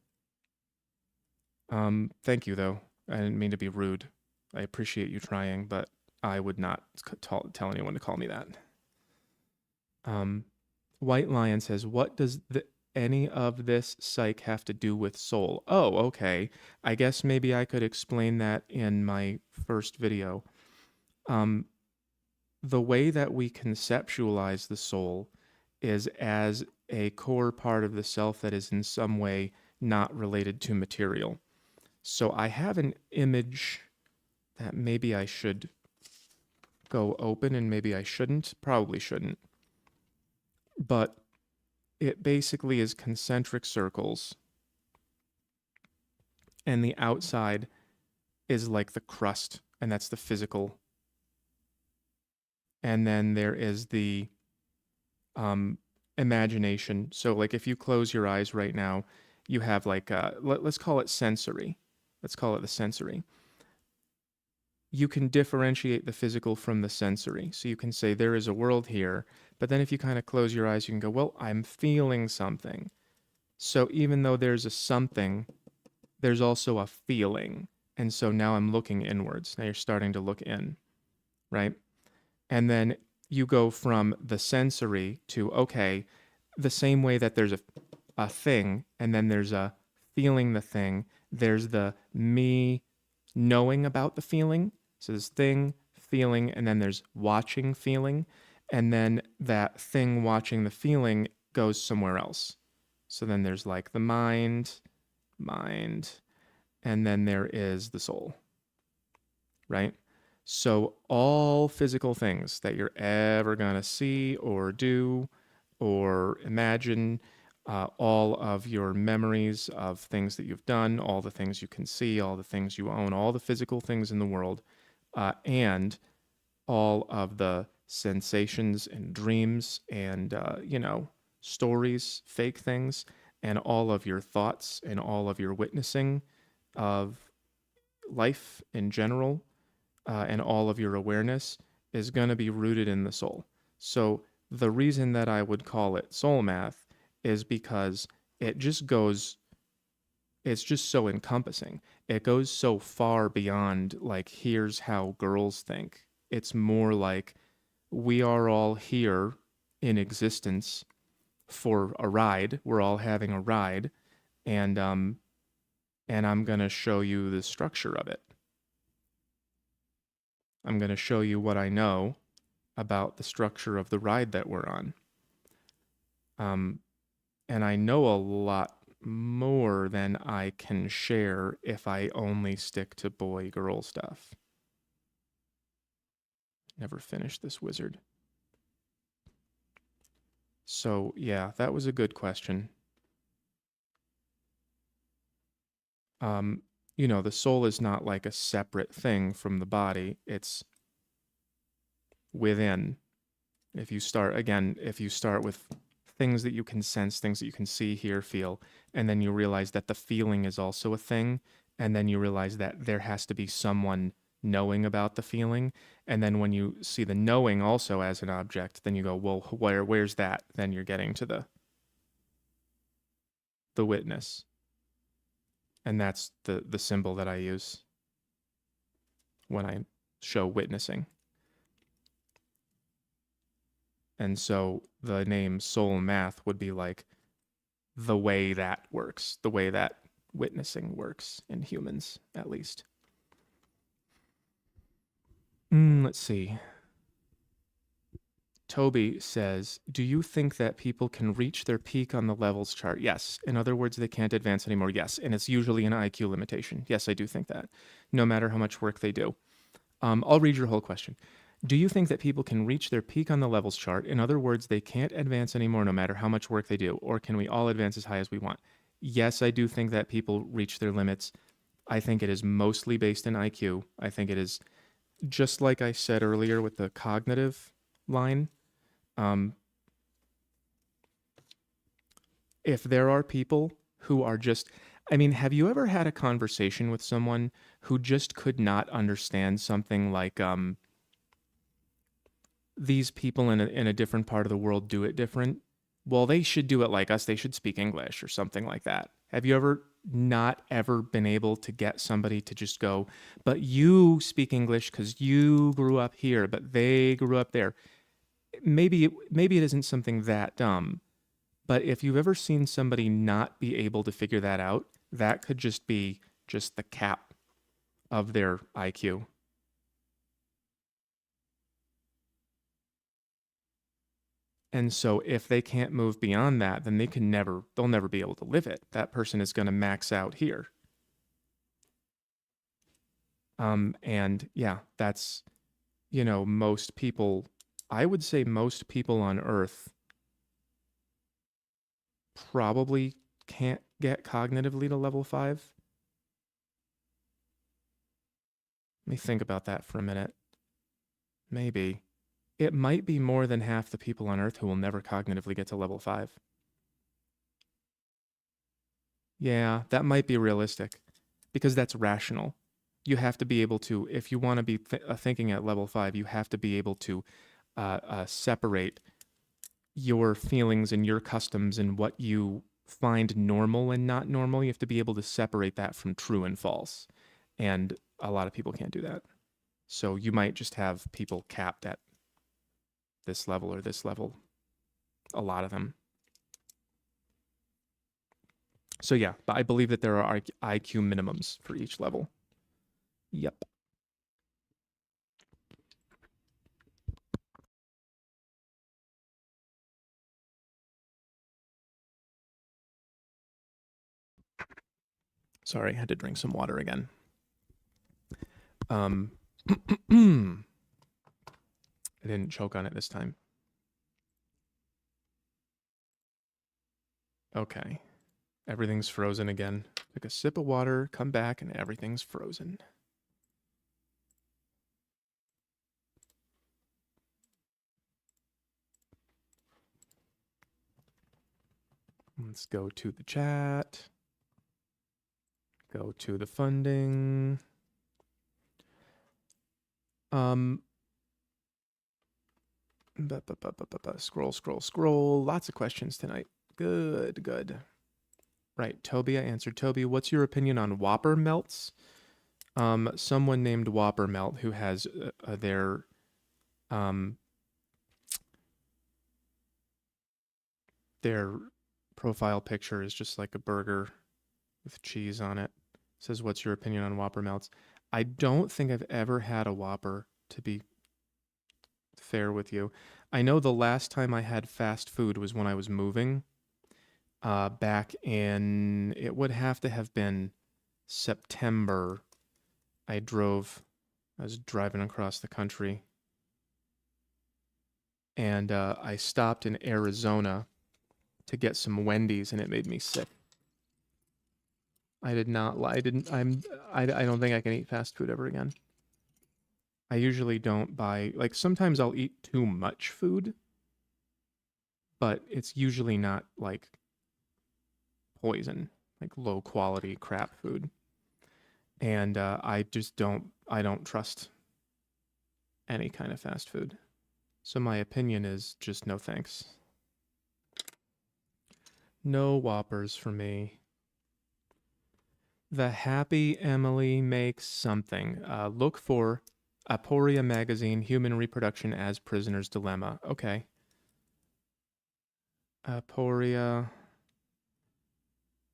Thank you, though. I didn't mean to be rude. I appreciate you trying, but I would not tell anyone to call me that. White Lion says, what does any of this psych have to do with soul? Oh, okay. I guess maybe I could explain that in my first video. The way that we conceptualize the soul is as a core part of the self that is in some way not related to material. So I have an image that maybe I should go open and maybe I shouldn't. Probably shouldn't. But it basically is concentric circles. And the outside is like the crust, and that's the physical. And then there is the imagination. So like if you close your eyes right now, you have like, let's call it sensory. Let's call it the sensory. You can differentiate the physical from the sensory. So you can say there is a world here, but then if you kind of close your eyes, you can go, well, I'm feeling something. So even though there's a something, there's also a feeling. And so now I'm looking inwards. Now you're starting to look in, right? And then you go from the sensory to, okay, the same way that there's a thing, and then there's a feeling the thing, there's the me knowing about the feeling. So there's thing, feeling, and then there's watching feeling. And then that thing watching the feeling goes somewhere else. So then there's like the mind, and then there is the soul, right? So all physical things that you're ever going to see or do or imagine, all of your memories of things that you've done, all the things you can see, all the things you own, all the physical things in the world, and all of the sensations and dreams and, stories, fake things, and all of your thoughts and all of your witnessing, of life in general, and all of your awareness is going to be rooted in the soul. So the reason that I would call it soul math is because it just goes, it's just so encompassing. It goes so far beyond, like, here's how girls think. It's more like we are all here in existence for a ride. We're all having a ride, and I'm going to show you the structure of it. I'm going to show you what I know about the structure of the ride that we're on. And I know a lot more than I can share if I only stick to boy-girl stuff. Never finished this wizard. So, yeah, that was a good question. You know, the soul is not like a separate thing from the body. It's within. If you start, again, if you start with things that you can sense, things that you can see, hear, feel, and then you realize that the feeling is also a thing, and then you realize that there has to be someone knowing about the feeling, and then when you see the knowing also as an object, then you go, well, where's that? Then you're getting to the witness, and that's the symbol that I use when I show witnessing. And so the name soul math would be like the way that works, the way that witnessing works in humans, at least. Let's see. Toby says, do you think that people can reach their peak on the levels chart? Yes. In other words, they can't advance anymore. Yes. And it's usually an IQ limitation. Yes, I do think that, no matter how much work they do. I'll read your whole question. Do you think that people can reach their peak on the levels chart? In other words, they can't advance anymore no matter how much work they do, or can we all advance as high as we want? Yes, I do think that people reach their limits. I think it is mostly based in IQ. I think it is just like I said earlier with the cognitive line. If there are people who are just, I mean, have you ever had a conversation with someone who just could not understand something like, these people in a different part of the world do it different? Well, they should do it like us. They should speak English or something like that. Have you ever not ever been able to get somebody to just go, but you speak English because you grew up here, but they grew up there? Maybe it isn't something that dumb, but if you've ever seen somebody not be able to figure that out, that could just be just the cap of their IQ. And so if they can't move beyond that, then they'll never be able to live it. That person is going to max out here. And yeah, that's, most people, I would say most people on Earth probably can't get cognitively to level 5. Let me think about that for a minute. Maybe. It might be more than half the people on Earth who will never cognitively get to level 5. Yeah, that might be realistic because that's rational. You have to be able to, if you want to be thinking at level 5, you have to be able to separate your feelings and your customs and what you find normal and not normal. You have to be able to separate that from true and false. And a lot of people can't do that. So you might just have people capped at this level or this level. A lot of them. So yeah, but I believe that there are IQ minimums for each level. Yep. Sorry, I had to drink some water again. I didn't choke on it this time. Okay. Everything's frozen again. Took a sip of water, come back, and everything's frozen. Let's go to the chat. Go to the funding. Scroll. Lots of questions tonight. Good. Right, Toby, I answered. Toby, what's your opinion on Whopper melts? Someone named Whopper Melt who has their profile picture is just like a burger with cheese on it. Says, what's your opinion on Whopper melts? I don't think I've ever had a Whopper, to be fair with you. I know the last time I had fast food was when I was moving. Back in, it would have to have been September. I was driving across the country. And I stopped in Arizona to get some Wendy's, and it made me sick. I don't think I can eat fast food ever again. I usually don't buy, like, sometimes I'll eat too much food, but it's usually not like poison, like low quality crap food. And I don't trust any kind of fast food. So my opinion is just no thanks. No Whoppers for me. The Happy Emily makes something. Look for Aporia Magazine, Human Reproduction as Prisoner's Dilemma. Okay. Aporia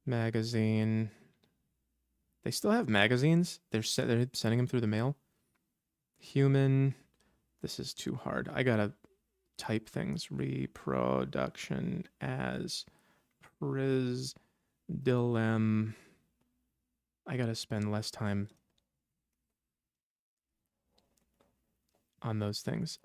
Magazine. They still have magazines? They're sending them through the mail? Human. This is too hard. I gotta type things. Reproduction as dilemma. I gotta spend less time on those things.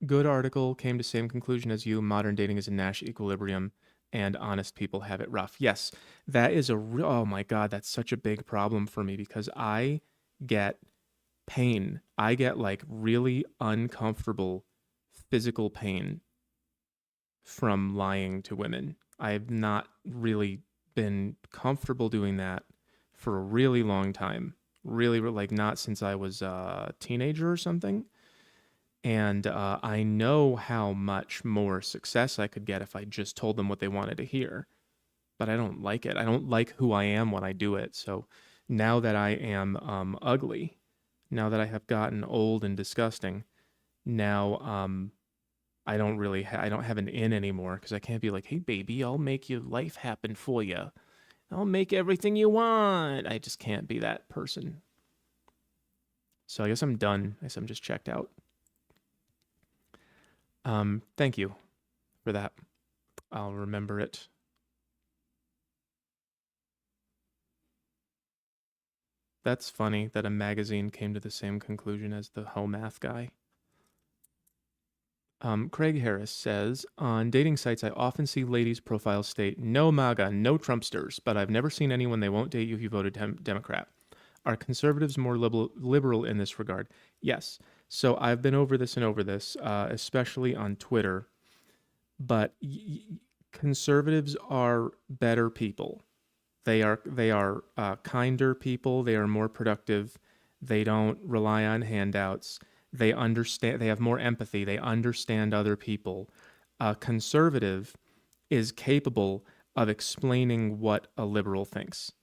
Good article, came to same conclusion as you. Modern dating is a Nash equilibrium, and honest people have it rough. Yes, that is oh my God, that's such a big problem for me because I get pain. I get like really uncomfortable physical pain from lying to women. I've not really been comfortable doing that for a really long time. Really, like not since I was a teenager or something. And I know how much more success I could get if I just told them what they wanted to hear. But I don't like it. I don't like who I am when I do it. So now that I am ugly, now that I have gotten old and disgusting, now I don't really I don't have an in anymore because I can't be like, hey baby, I'll make your life happen for you. I'll make everything you want. I just can't be that person. So I guess I'm done. I guess I'm just checked out. Thank you for that. I'll remember it. That's funny that a magazine came to the same conclusion as the home math guy. Craig Harris says, on dating sites, I often see ladies' profiles state, no MAGA, no Trumpsters, but I've never seen anyone they won't date you if you voted Democrat. Are conservatives more liberal in this regard? Yes. So I've been over this, especially on Twitter, but conservatives are better people. They are kinder people. They are more productive. They don't rely on handouts. They understand. They have more empathy. They understand other people. A conservative is capable of explaining what a liberal thinks.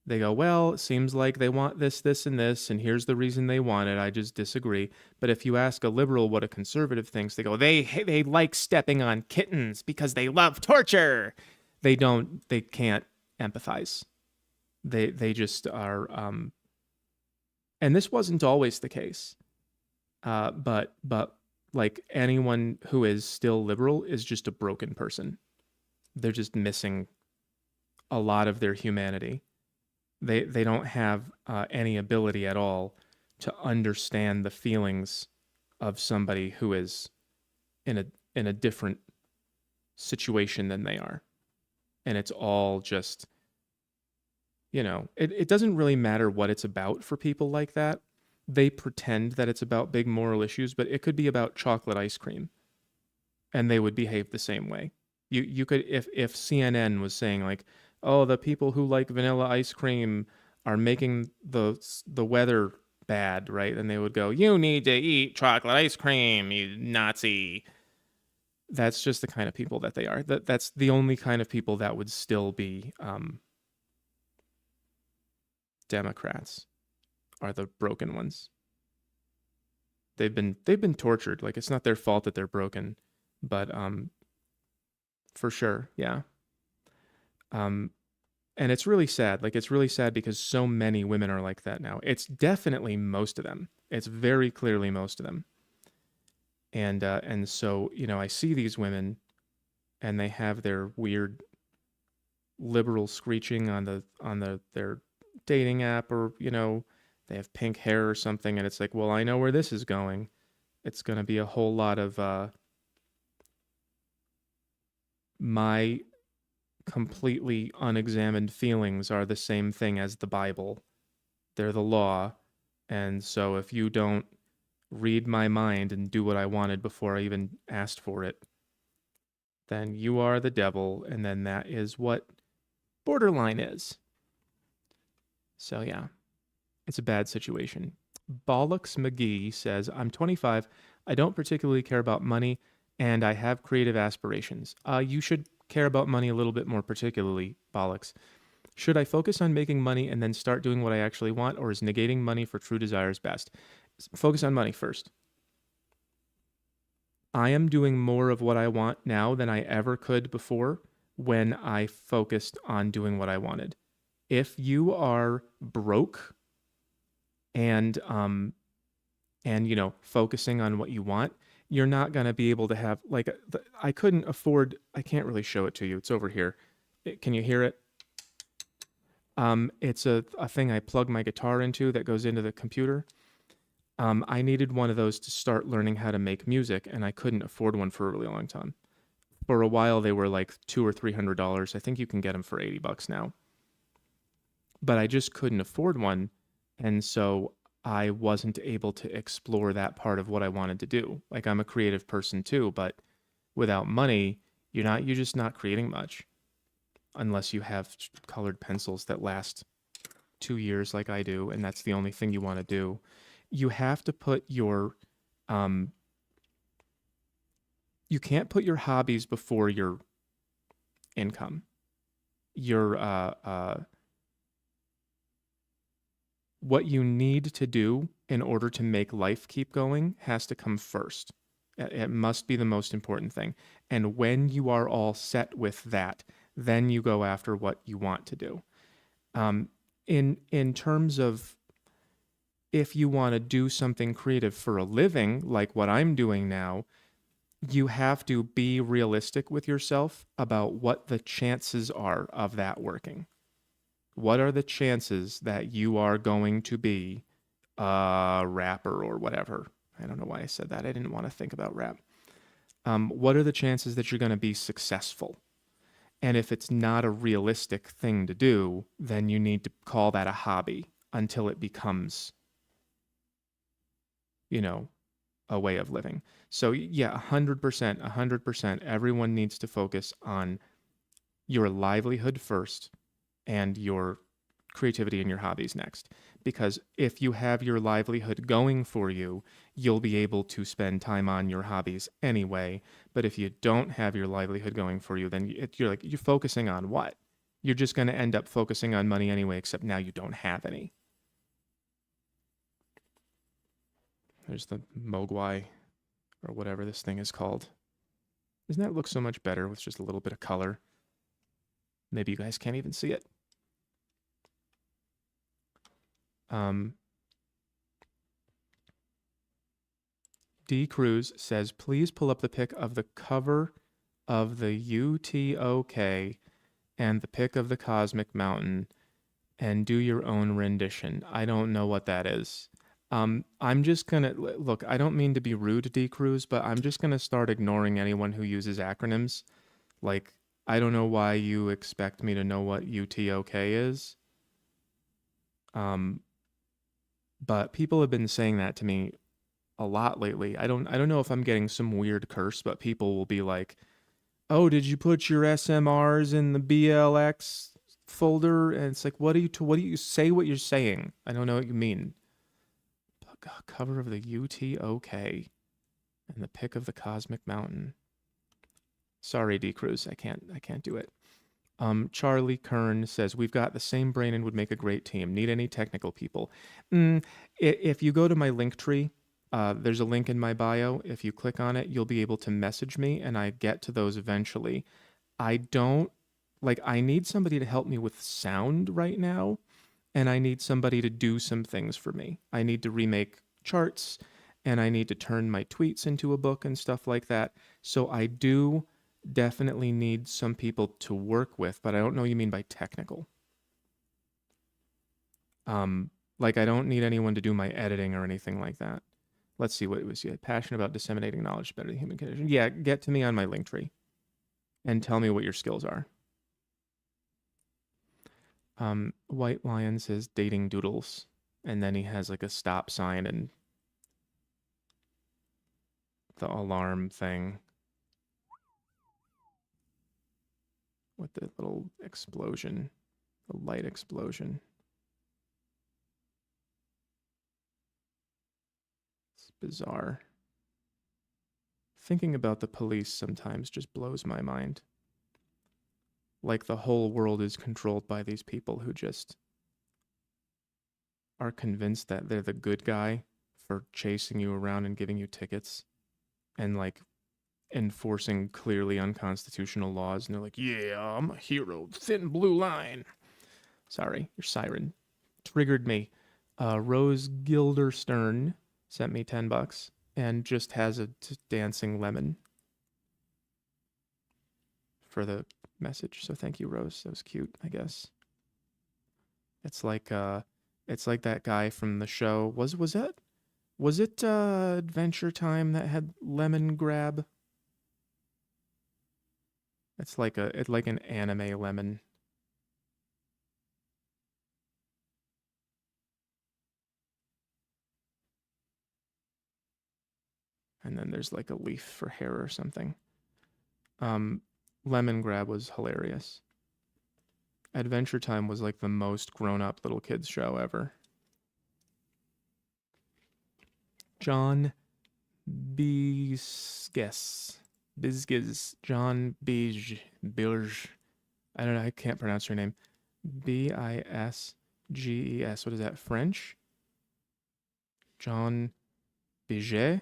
They go, well, it seems like they want this, this, and this, and here's the reason they want it. I just disagree. But if you ask a liberal what a conservative thinks, they go, they like stepping on kittens because they love torture. They can't empathize. They just are. And this wasn't always the case. But like anyone who is still liberal is just a broken person. They're just missing a lot of their humanity. They don't have any ability at all to understand the feelings of somebody who is in a different situation than they are. And it's all just, it doesn't really matter what it's about for people like that. They pretend that it's about big moral issues, but it could be about chocolate ice cream, and they would behave the same way. You could, if CNN was saying like, oh, the people who like vanilla ice cream are making the weather bad, right? And they would go, you need to eat chocolate ice cream, you Nazi. That's just the kind of people that they are. That's the only kind of people that would still be Democrats, are the broken ones. They've been tortured. Like, it's not their fault that they're broken, but for sure, yeah. Um, and it's really sad. Like, it's really sad because so many women are like that now. It's definitely most of them. It's very clearly most of them. And so, I see these women, and they have their weird liberal screeching on their dating app, or they have pink hair or something, and it's like, well, I know where this is going. It's going to be a whole lot of my completely unexamined feelings are the same thing as the Bible. They're the law. And so if you don't read my mind and do what I wanted before I even asked for it, then you are the devil. And then that is what borderline is. So yeah, it's a bad situation. Bollocks McGee says, I'm 25. I don't particularly care about money, and I have creative aspirations. You should care about money a little bit more particularly, Bollocks. Should I focus on making money and then start doing what I actually want, or is negating money for true desires best? Focus on money first. I am doing more of what I want now than I ever could before when I focused on doing what I wanted. If you are broke and focusing on what you want, you're not going to be able to have, like, I couldn't afford, I can't really show it to you. It's over here. Can you hear it? It's a thing I plug my guitar into that goes into the computer. I needed one of those to start learning how to make music, and I couldn't afford one for a really long time. For a while, they were like $200 or $300. I think you can get them for $80 now. But I just couldn't afford one, and so I wasn't able to explore that part of what I wanted to do. Like, I'm a creative person too, but without money, you're just not creating much, unless you have colored pencils that last 2 years like I do, and that's the only thing you want to do. You have to put your you can't put your hobbies before your income. Your what you need to do in order to make life keep going has to come first. It must be the most important thing. And when you are all set with that, then you go after what you want to do. In terms of, if you want to do something creative for a living, like what I'm doing now, you have to be realistic with yourself about what the chances are of that working. What are the chances that you are going to be a rapper or whatever? I don't know why I said that. I didn't want to think about rap. What are the chances that you're going to be successful? And if it's not a realistic thing to do, then you need to call that a hobby until it becomes, a way of living. So yeah, 100%, everyone needs to focus on your livelihood first and your creativity and your hobbies next. Because if you have your livelihood going for you, you'll be able to spend time on your hobbies anyway. But if you don't have your livelihood going for you, then you're focusing on what? You're just going to end up focusing on money anyway, except now you don't have any. There's the Mogwai, or whatever this thing is called. Doesn't that look so much better with just a little bit of color? Maybe you guys can't even see it. D. Cruz says, please pull up the pic of the cover of the UTOK and the pic of the Cosmic Mountain and do your own rendition. I don't know what that is. I'm just gonna look. I don't mean to be rude, D. Cruz, but I'm just gonna start ignoring anyone who uses acronyms. Like, I don't know why you expect me to know what UTOK is. But people have been saying that to me a lot lately. I don't know if I'm getting some weird curse, but people will be like, "Oh, did you put your SMRs in the BLX folder, and it's like, what do you say what you're saying? I don't know what you mean. Cover of the UTOK and the pick of the Cosmic Mountain. Sorry, D Cruz, I can't do it. Charlie Kern says, we've got the same brain and would make a great team. Need any technical people? If you go to my link tree, there's a link in my bio. If you click on it, you'll be able to message me, and I get to those eventually. I don't, I need somebody to help me with sound right now, and I need somebody to do some things for me. I need to remake charts, and I need to turn my tweets into a book and stuff like that. So I do definitely need some people to work with, but I don't know what you mean by technical. I don't need anyone to do my editing or anything like that. Let's see what it was. Yeah, passionate about disseminating knowledge better than human condition. Yeah, get to me on my link tree and tell me what your skills are. White Lion says dating doodles, and then he has like a stop sign and the alarm thing with the little explosion, the light explosion. It's bizarre. Thinking about the police sometimes just blows my mind. Like the whole world is controlled by these people who just are convinced that they're the good guy for chasing you around and giving you tickets and enforcing clearly unconstitutional laws. And they're like, yeah, I'm a hero. Thin blue line. Sorry, your siren triggered me. Rose Gilderstern sent me $10 and just has a dancing lemon for the message. So thank you, Rose. That was cute, I guess. It's like that guy from the show. Was it Adventure Time that had lemon grab? It's like an anime lemon. And then there's like a leaf for hair or something. Lemon grab was hilarious. Adventure Time was like the most grown-up little kids show ever. John Bisgiz. John Bilge. I don't know, I can't pronounce your name. Bisges. What is that, French? John Biget?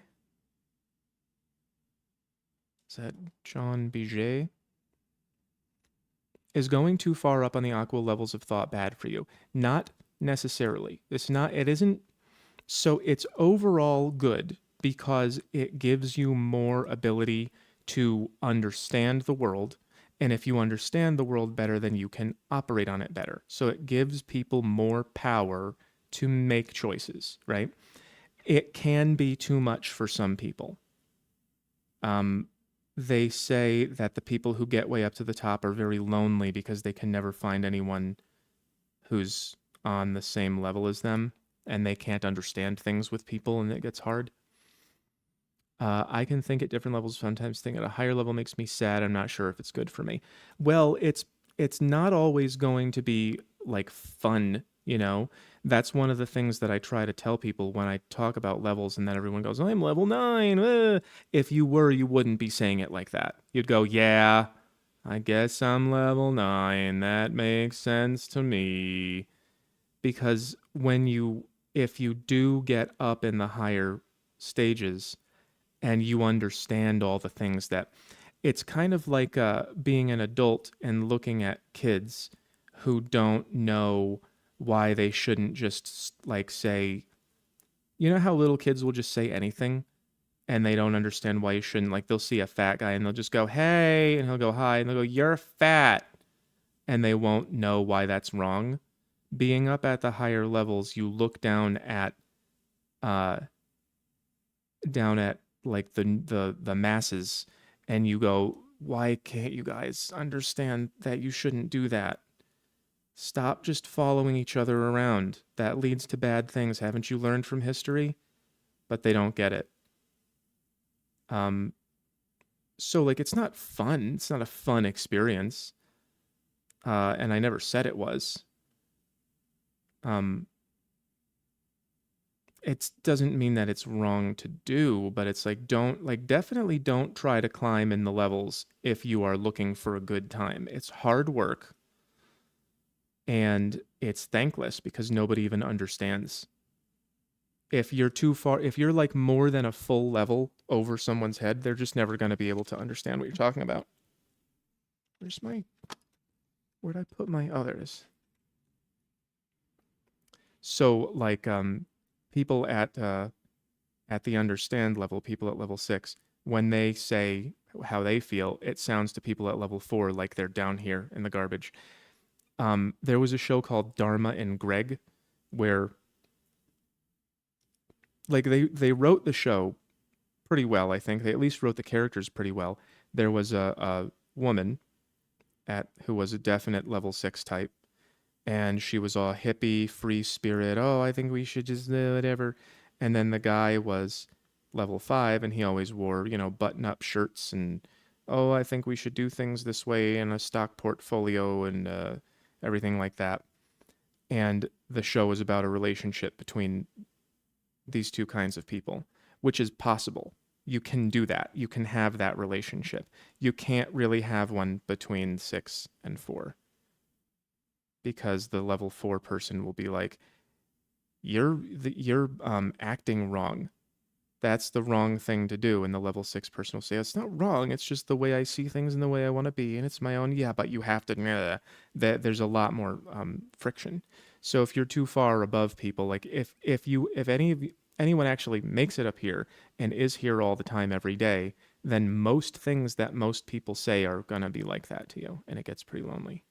Is that John Biget? Is going too far up on the aqua levels of thought bad for you? Not necessarily. It isn't. So it's overall good because it gives you more ability to understand the world. And if you understand the world better, then you can operate on it better. So it gives people more power to make choices, right? It can be too much for some people. They say that the people who get way up to the top are very lonely because they can never find anyone who's on the same level as them, and they can't understand things with people, and it gets hard. I can think at different levels. Sometimes think at a higher level makes me sad. I'm not sure if it's good for me. Well, it's not always going to be like fun, you know? That's one of the things that I try to tell people when I talk about levels, and then everyone goes, I'm level 9. If you were, you wouldn't be saying it like that. You'd go, yeah, I guess I'm level 9. That makes sense to me. Because if you do get up in the higher stages and you understand all the things that, it's kind of like being an adult and looking at kids who don't know why they shouldn't just say, you know how little kids will just say anything and they don't understand why you shouldn't. Like they'll see a fat guy and they'll just go, hey, and he'll go, hi, and they'll go, you're fat. And they won't know why that's wrong. Being up at the higher levels, you look down at like the masses, and you go, why can't you guys understand that you shouldn't do that? Stop just following each other around. That leads to bad things. Haven't you learned from history? But they don't get it. So it's not fun. It's not a fun experience. and I never said it was. Um, it doesn't mean that it's wrong to do, but it's like definitely don't try to climb in the levels if you are looking for a good time. It's hard work and it's thankless because nobody even understands. If you're too far, if you're like more than a full level over someone's head, they're just never going to be able to understand what you're talking about. Where'd I put my others? So like people at the understand level, people at level 6, when they say how they feel, it sounds to people at level 4 like they're down here in the garbage. There was a show called Dharma and Greg where like they wrote the show pretty well, I think. They at least wrote the characters pretty well. There was a woman who was a definite level 6 type, and she was all hippie, free spirit. Oh, I think we should just whatever. And then the guy was level 5, and he always wore, button-up shirts and, oh, I think we should do things this way in a stock portfolio and everything like that. And the show was about a relationship between these two kinds of people, which is possible. You can do that. You can have that relationship. You can't really have one between 6 and 4 because the level 4 person will be like, you're acting wrong. That's the wrong thing to do. And the level 6 person will say, it's not wrong. It's just the way I see things and the way I want to be. And it's my own. Yeah, but you have to, there's a lot more friction. So if you're too far above people, like if anyone actually makes it up here and is here all the time every day, then most things that most people say are going to be like that to you. And it gets pretty lonely.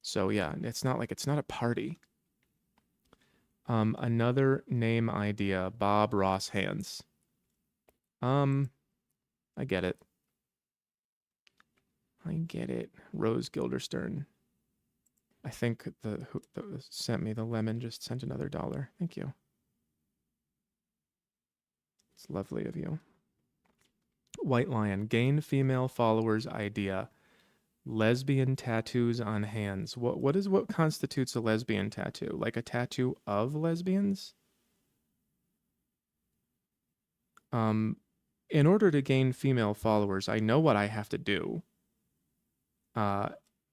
So yeah, it's not a party. Another name idea, Bob Ross Hands. I get it. I get it. Rose Gilderstern. I think who sent me the lemon just sent another $1. Thank you. It's lovely of you. White Lion. Gain female followers idea. Lesbian tattoos on hands. What constitutes a lesbian tattoo? Like a tattoo of lesbians? In order to gain female followers, I know what I have to do.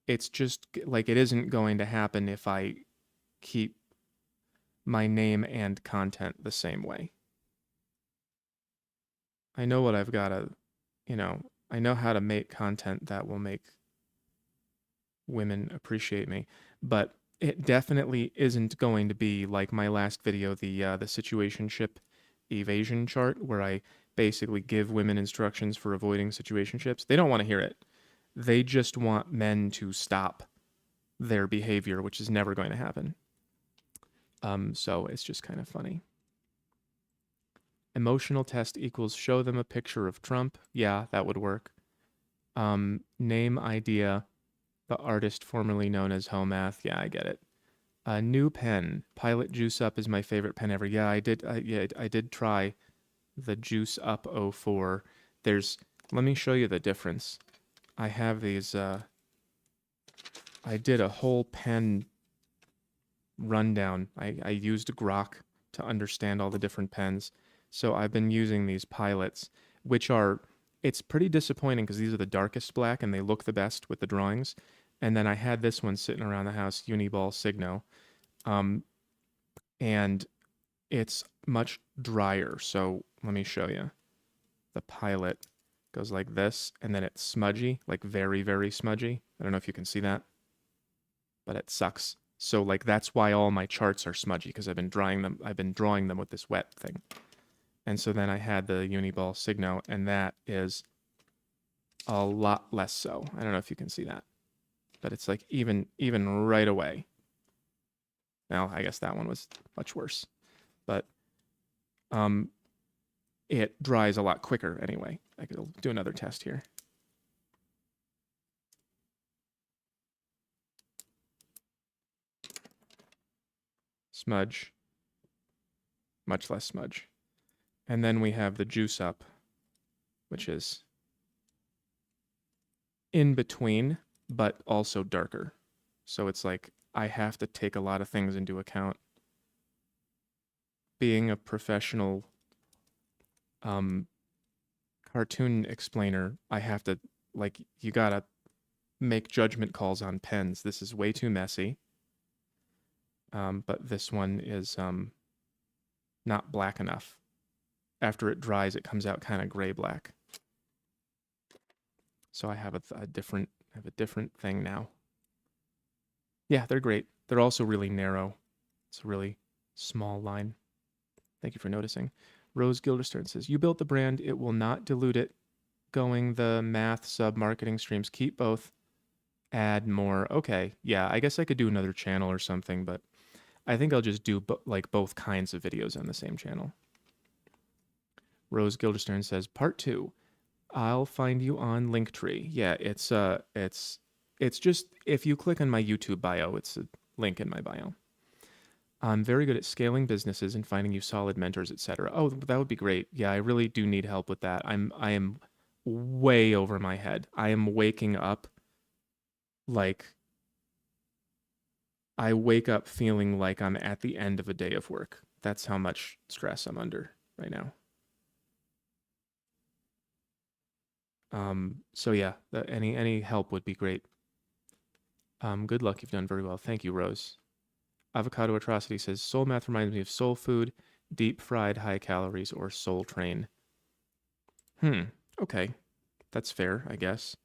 It's just like it isn't going to happen if I keep my name and content the same way. I know what I've got to, I know how to make content that will make women appreciate me, but it definitely isn't going to be like my last video, the situationship evasion chart, where I basically give women instructions for avoiding situationships. They don't want to hear it. They just want men to stop their behavior, which is never going to happen. So it's just kind of funny. Emotional test equals show them a picture of Trump. Yeah, that would work. Name idea, the artist formerly known as Homath. Yeah, I get it. A new pen. Pilot Juice Up is my favorite pen ever. Yeah, I did try the Juice Up 04. Let me show you the difference. I have these, I did a whole pen rundown. I used Grok to understand all the different pens. So I've been using these pilots, which are, it's pretty disappointing because these are the darkest black and they look the best with the drawings. And then I had this one sitting around the house, Uniball Signo. And it's much drier. So let me show you. The pilot goes like this, and then it's smudgy, like very, very smudgy. I don't know if you can see that, but it sucks. So like that's why all my charts are smudgy, because I've been drawing them with this wet thing. And so then I had the Uniball Signo, and that is a lot less so. I don't know if you can see that, but it's like even right away. Now, I guess that one was much worse, but it dries a lot quicker anyway. I could do another test here. Smudge, much less smudge. And then we have the Juice Up, which is in between, but also darker. So it's like I have to take a lot of things into account. Being a professional um, cartoon explainer, I have to, like, you gotta make judgment calls on pens. This is way too messy. But this one is not black enough. After it dries, it comes out kind of gray black. So I have a different thing now. Yeah, they're great. They're also really narrow. It's a really small line. Thank you for noticing. Rose Gilderstern says, you built the brand. It will not dilute it. Going the math sub-marketing streams. Keep both. Add more. Okay. Yeah, I guess I could do another channel or something, but I think I'll just do like both kinds of videos on the same channel. Rose Gilderstern says, part 2. I'll find you on Linktree. Yeah, it's just if you click on my YouTube bio, it's a link in my bio. I'm very good at scaling businesses and finding you solid mentors, etc. Oh, that would be great. Yeah, I really do need help with that. I am way over my head. I am waking up like I wake up feeling like I'm at the end of a day of work. That's how much stress I'm under right now. So yeah, any help would be great. Good luck. You've done very well. Thank you, Rose. Avocado Atrocity says, soul math reminds me of soul food, deep fried, high calories, or soul train. Okay. That's fair, I guess.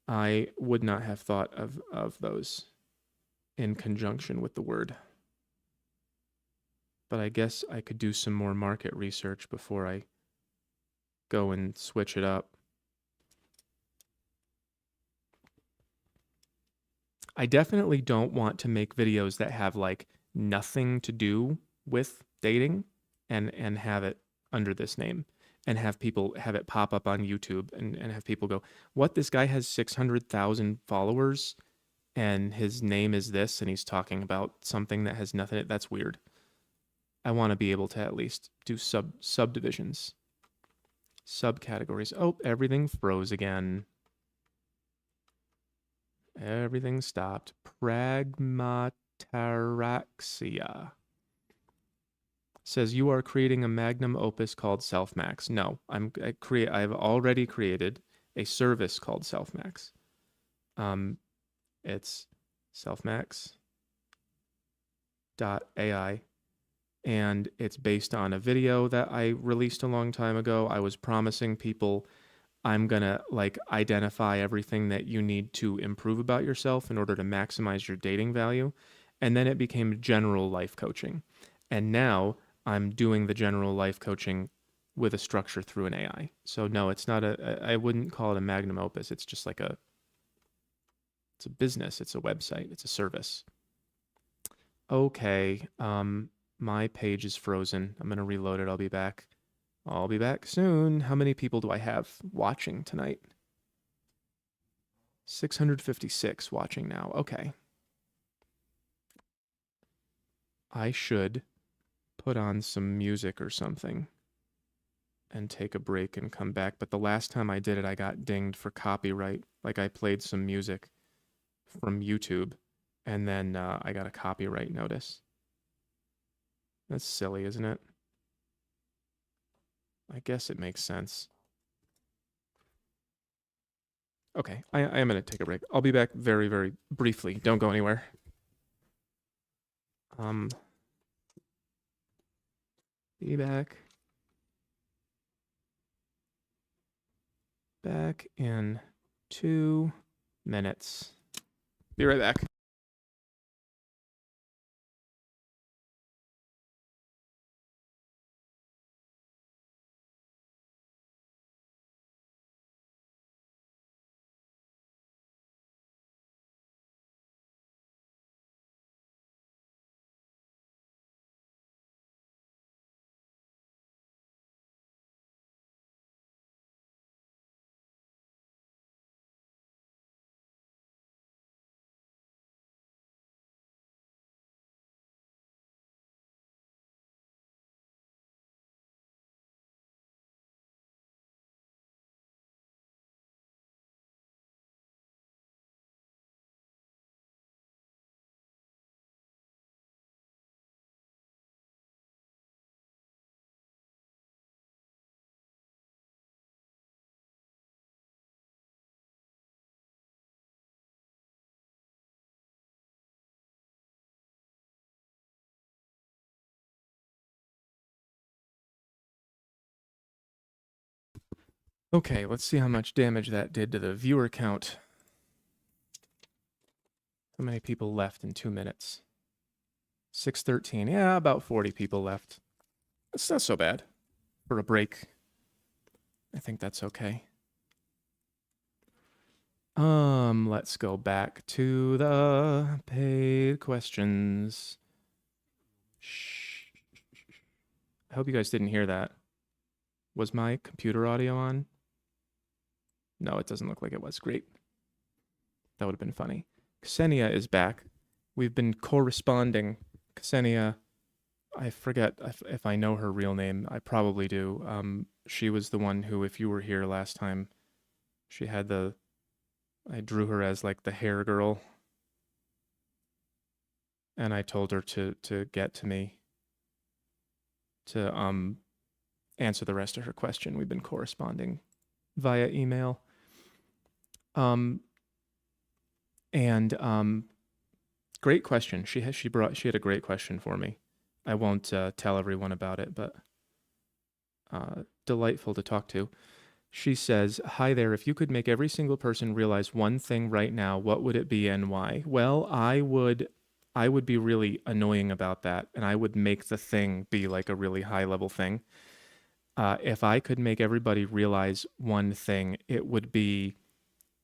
I would not have thought of those in conjunction with the word. But I guess I could do some more market research before I go and switch it up. I definitely don't want to make videos that have like nothing to do with dating and have it under this name and have people have it pop up on YouTube and have people go, what, this guy has 600,000 followers and his name is this and he's talking about something that has nothing. That's weird. I want to be able to at least do subdivisions, subcategories. Oh, everything froze again. Everything stopped. Pragmataraxia says, you are creating a magnum opus called Selfmax. No, I've already created a service called Selfmax. It's selfmax.ai, and it's based on a video that I released a long time ago. I was promising people I'm gonna like identify everything that you need to improve about yourself in order to maximize your dating value. And then it became general life coaching. And now I'm doing the general life coaching with a structure through an AI. So no, it's not I wouldn't call it a magnum opus. It's just like it's a business, it's a website, it's a service. Okay, my page is frozen. I'm gonna reload it. I'll be back. I'll be back soon. How many people do I have watching tonight? 656 watching now. Okay. I should put on some music or something and take a break and come back. But the last time I did it, I got dinged for copyright. Like I played some music from YouTube and then I got a copyright notice. That's silly, isn't it? I guess it makes sense. Okay, I am going to take a break. I'll be back very, very briefly. Don't go anywhere. Be back. Back in 2 minutes. Be right back. Okay, let's see how much damage that did to the viewer count. How many people left in 2 minutes? 613. Yeah, about 40 people left. That's not so bad. For a break, I think that's okay. Let's go back to the paid questions. Shh. I hope you guys didn't hear that. Was my computer audio on? No, it doesn't look like it was. Great. That would have been funny. Ksenia is back. We've been corresponding. Ksenia, I forget if I know her real name. I probably do. She was the one who, if you were here last time, she had I drew her as like the hair girl, and I told her to get to me to answer the rest of her question. We've been corresponding via email. And great question. She had a great question for me. I won't tell everyone about it, but delightful to talk to. She says, "Hi there. If you could make every single person realize one thing right now, what would it be and why?" Well, I would be really annoying about that, and I would make the thing be like a really high level thing. If I could make everybody realize one thing, it would be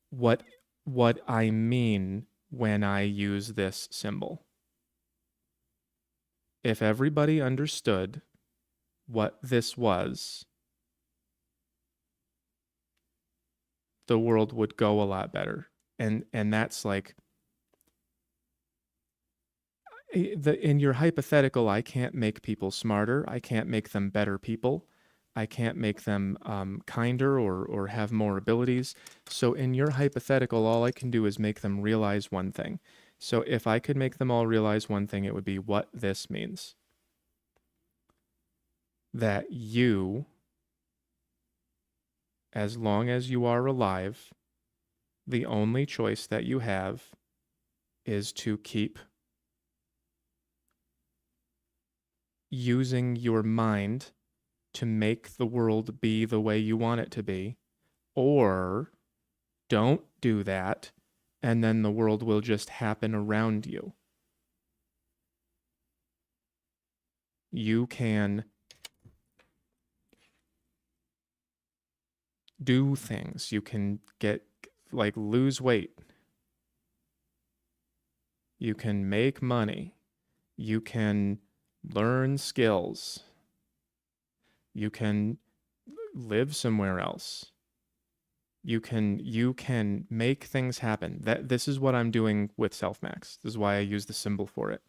what I mean when I use this symbol. If everybody understood what this was, the world would go a lot better. And that's like in your hypothetical, I can't make people smarter. I can't make them better people. I can't make them kinder or have more abilities. So in your hypothetical, all I can do is make them realize one thing. So if I could make them all realize one thing, it would be what this means. That you, as long as you are alive, the only choice that you have is to keep using your mind to make the world be the way you want it to be, or don't do that, and then the world will just happen around you. You can do things. You can lose weight. You can make money. You can learn skills. You can live somewhere else. You can make things happen. This is what I'm doing with selfmax. This is why I use the symbol for it.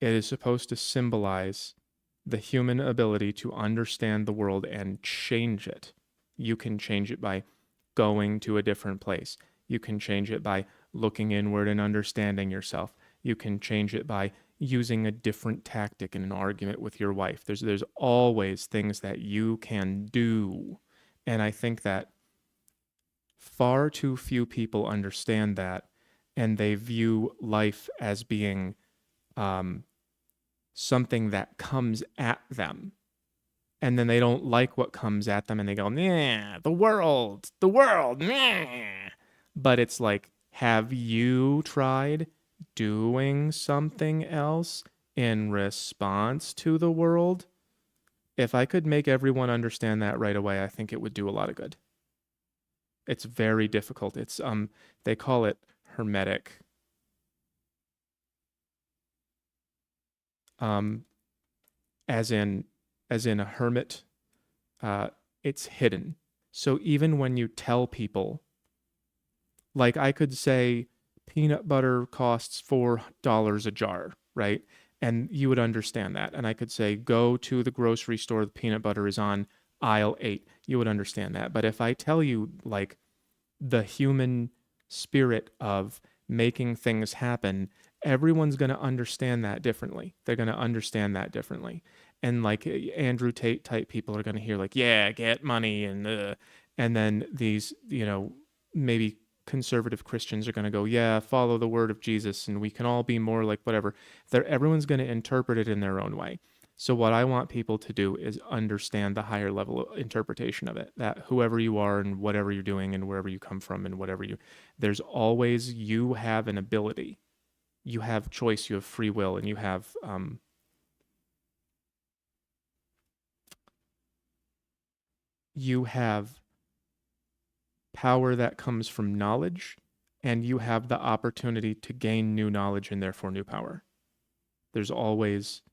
It is supposed to symbolize the human ability to understand the world and change it. You can change it by going to a different place. You can change it by looking inward and understanding yourself. You can change it by using a different tactic in an argument with your wife. There's always things that you can do. And I think that far too few people understand that, and they view life as being something that comes at them. And then they don't like what comes at them and they go, nah, the world, nah. But it's like, have you tried doing something else in response to the world? If I could make everyone understand that right away, I think it would do a lot of good. It's very difficult. It's they call it hermetic. As in a hermit, it's hidden. So even when you tell people, like I could say peanut butter costs $4 a jar, right? And you would understand that. And I could say, go to the grocery store, the peanut butter is on aisle 8. You would understand that. But if I tell you like the human spirit of making things happen, everyone's going to understand that differently. They're going to understand that differently. And like Andrew Tate type people are going to hear like, yeah, get money. And then these, maybe conservative Christians are going to go, yeah, follow the word of Jesus and we can all be more like whatever. Everyone's going to interpret it in their own way. So what I want people to do is understand the higher level interpretation of it, that whoever you are and whatever you're doing and wherever you come from and whatever you, there's always, you have an ability, you have choice, you have free will, and you have power that comes from knowledge, and you have the opportunity to gain new knowledge and therefore new power. There's always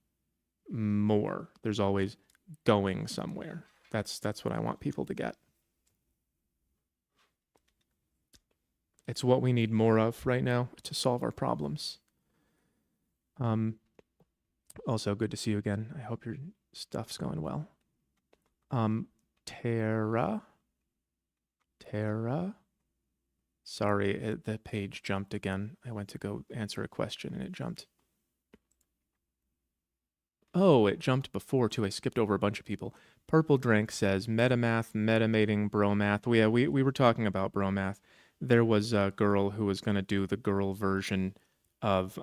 more. There's always going somewhere. That's what I want people to get. It's what we need more of right now to solve our problems. Also, good to see you again. I hope your stuff's going well. Tara. Sorry, the page jumped again. I went to go answer a question and it jumped. Oh, it jumped before too. I skipped over a bunch of people. Purple Drink says metamath, metamating, bromath. We were talking about bromath. There was a girl who was going to do the girl version of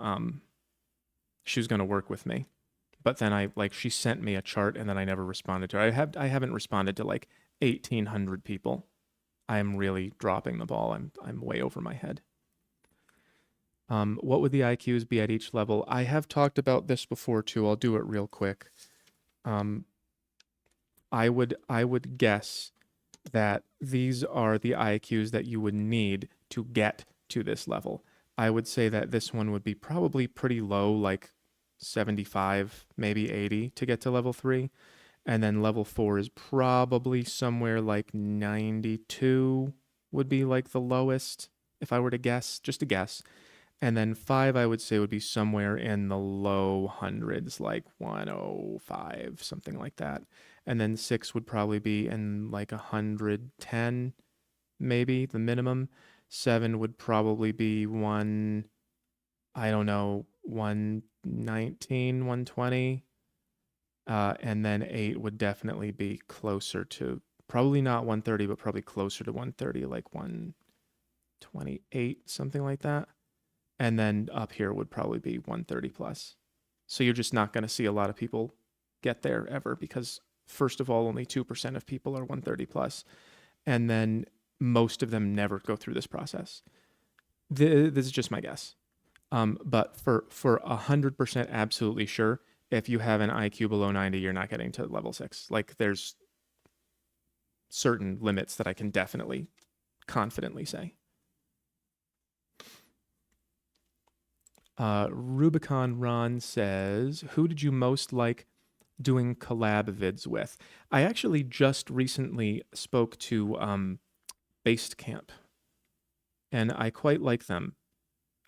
she was going to work with me. But then she sent me a chart and then I never responded to her. I haven't responded to like 1,800 people. I'm really dropping the ball. I'm way over my head. What would the IQs be at each level? I have talked about this before too. I'll do it real quick. I would guess that these are the IQs that you would need to get to this level. I would say that this one would be probably pretty low, like 75, maybe 80 to get to level 3. And then level 4 is probably somewhere like 92 would be like the lowest, if I were to guess, just a guess. And then 5, I would say, would be somewhere in the low hundreds, like 105, something like that. And then 6 would probably be in like 110, maybe the minimum. 7 would probably be I don't know, 119, 120. And then 8 would definitely be closer to, probably not 130, but probably closer to 130, like 128, something like that. And then up here would probably be 130 plus. So you're just not going to see a lot of people get there ever because, first of all, only 2% of people are 130 plus. And then most of them never go through this process. This is just my guess. But for 100% absolutely sure, if you have an IQ below 90, you're not getting to level 6. Like there's certain limits that I can definitely confidently say. Rubicon Ron says, who did you most like doing collab vids with? I actually just recently spoke to Basecamp, and I quite like them.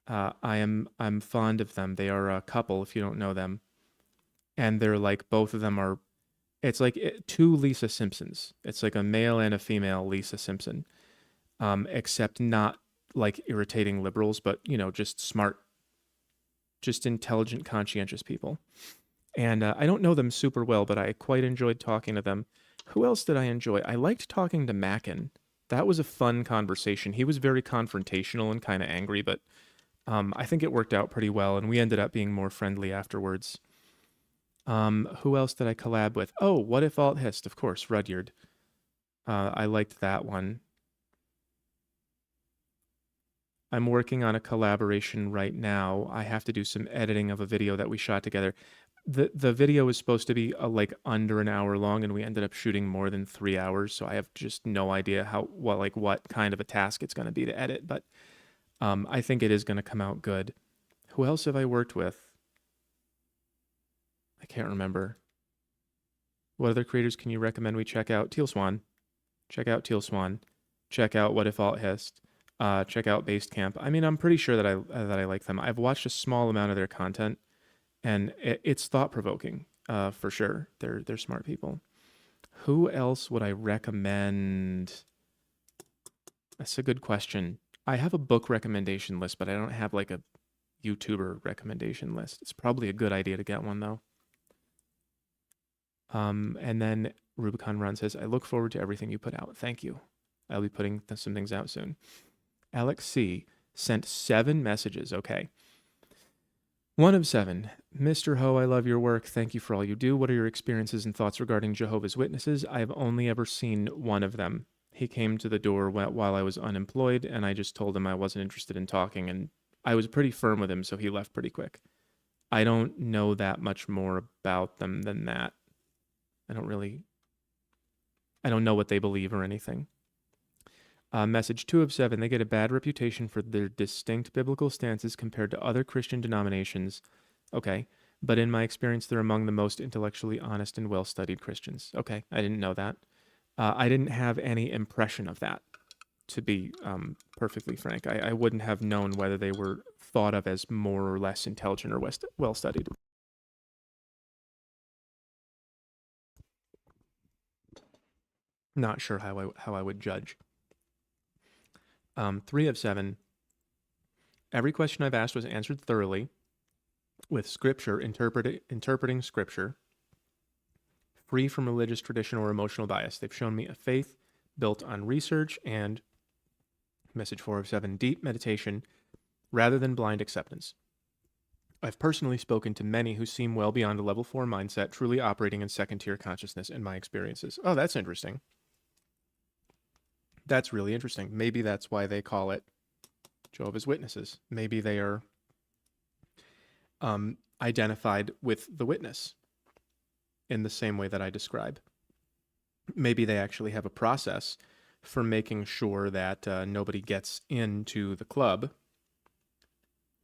I'm fond of them. They are a couple, if you don't know them, and they're like both of them are. It's like two Lisa Simpsons. It's like a male and a female Lisa Simpson, except not like irritating liberals, but just smart, just intelligent, conscientious people. And I don't know them super well, but I quite enjoyed talking to them. Who else did I enjoy? I liked talking to Mackin. That was a fun conversation. He was very confrontational and kind of angry, but I think it worked out pretty well, and we ended up being more friendly afterwards. Who else did I collab with? Oh, What If Alt Hist, of course, Rudyard. I liked that one. I'm working on a collaboration right now. I have to do some editing of a video that we shot together. The video is supposed to be like under an hour long, and we ended up shooting more than 3 hours. So I have just no idea what kind of a task it's going to be to edit. But I think it is going to come out good. Who else have I worked with? I can't remember. What other creators can you recommend we check out? Teal Swan. Check out Teal Swan. Check out What If Alt Hist. Check out Basecamp. I mean, I'm pretty sure that I like them. I've watched a small amount of their content, and it's thought provoking, for sure. They're smart people. Who else would I recommend? That's a good question. I have a book recommendation list, but I don't have like a YouTuber recommendation list. It's probably a good idea to get one though. And then Rubicon Run says, I look forward to everything you put out. Thank you. I'll be putting some things out soon. Alex C. sent 7 messages. Okay. 1 of 7. Mr. Ho, I love your work. Thank you for all you do. What are your experiences and thoughts regarding Jehovah's Witnesses? I have only ever seen one of them. He came to the door while I was unemployed, and I just told him I wasn't interested in talking, and I was pretty firm with him, so he left pretty quick. I don't know that much more about them than that. I don't really, I don't know what they believe or anything. Message 2 of 7. They get a bad reputation for their distinct biblical stances compared to other Christian denominations. Okay. But in my experience, they're among the most intellectually honest and well studied Christians. Okay. I didn't know that. I didn't have any impression of that, to be perfectly frank. I wouldn't have known whether they were thought of as more or less intelligent or well studied. Not sure how I would judge. 3 of 7. Every question I've asked was answered thoroughly with scripture, interpreting scripture, free from religious tradition or emotional bias. They've shown me a faith built on research and, message 4 of 7, deep meditation rather than blind acceptance. I've personally spoken to many who seem well beyond a level 4 mindset, truly operating in second tier consciousness in my experiences. Oh, that's interesting. That's really interesting. Maybe that's why they call it Jehovah's Witnesses. Maybe they are identified with the witness in the same way that I describe. Maybe they actually have a process for making sure that nobody gets into the club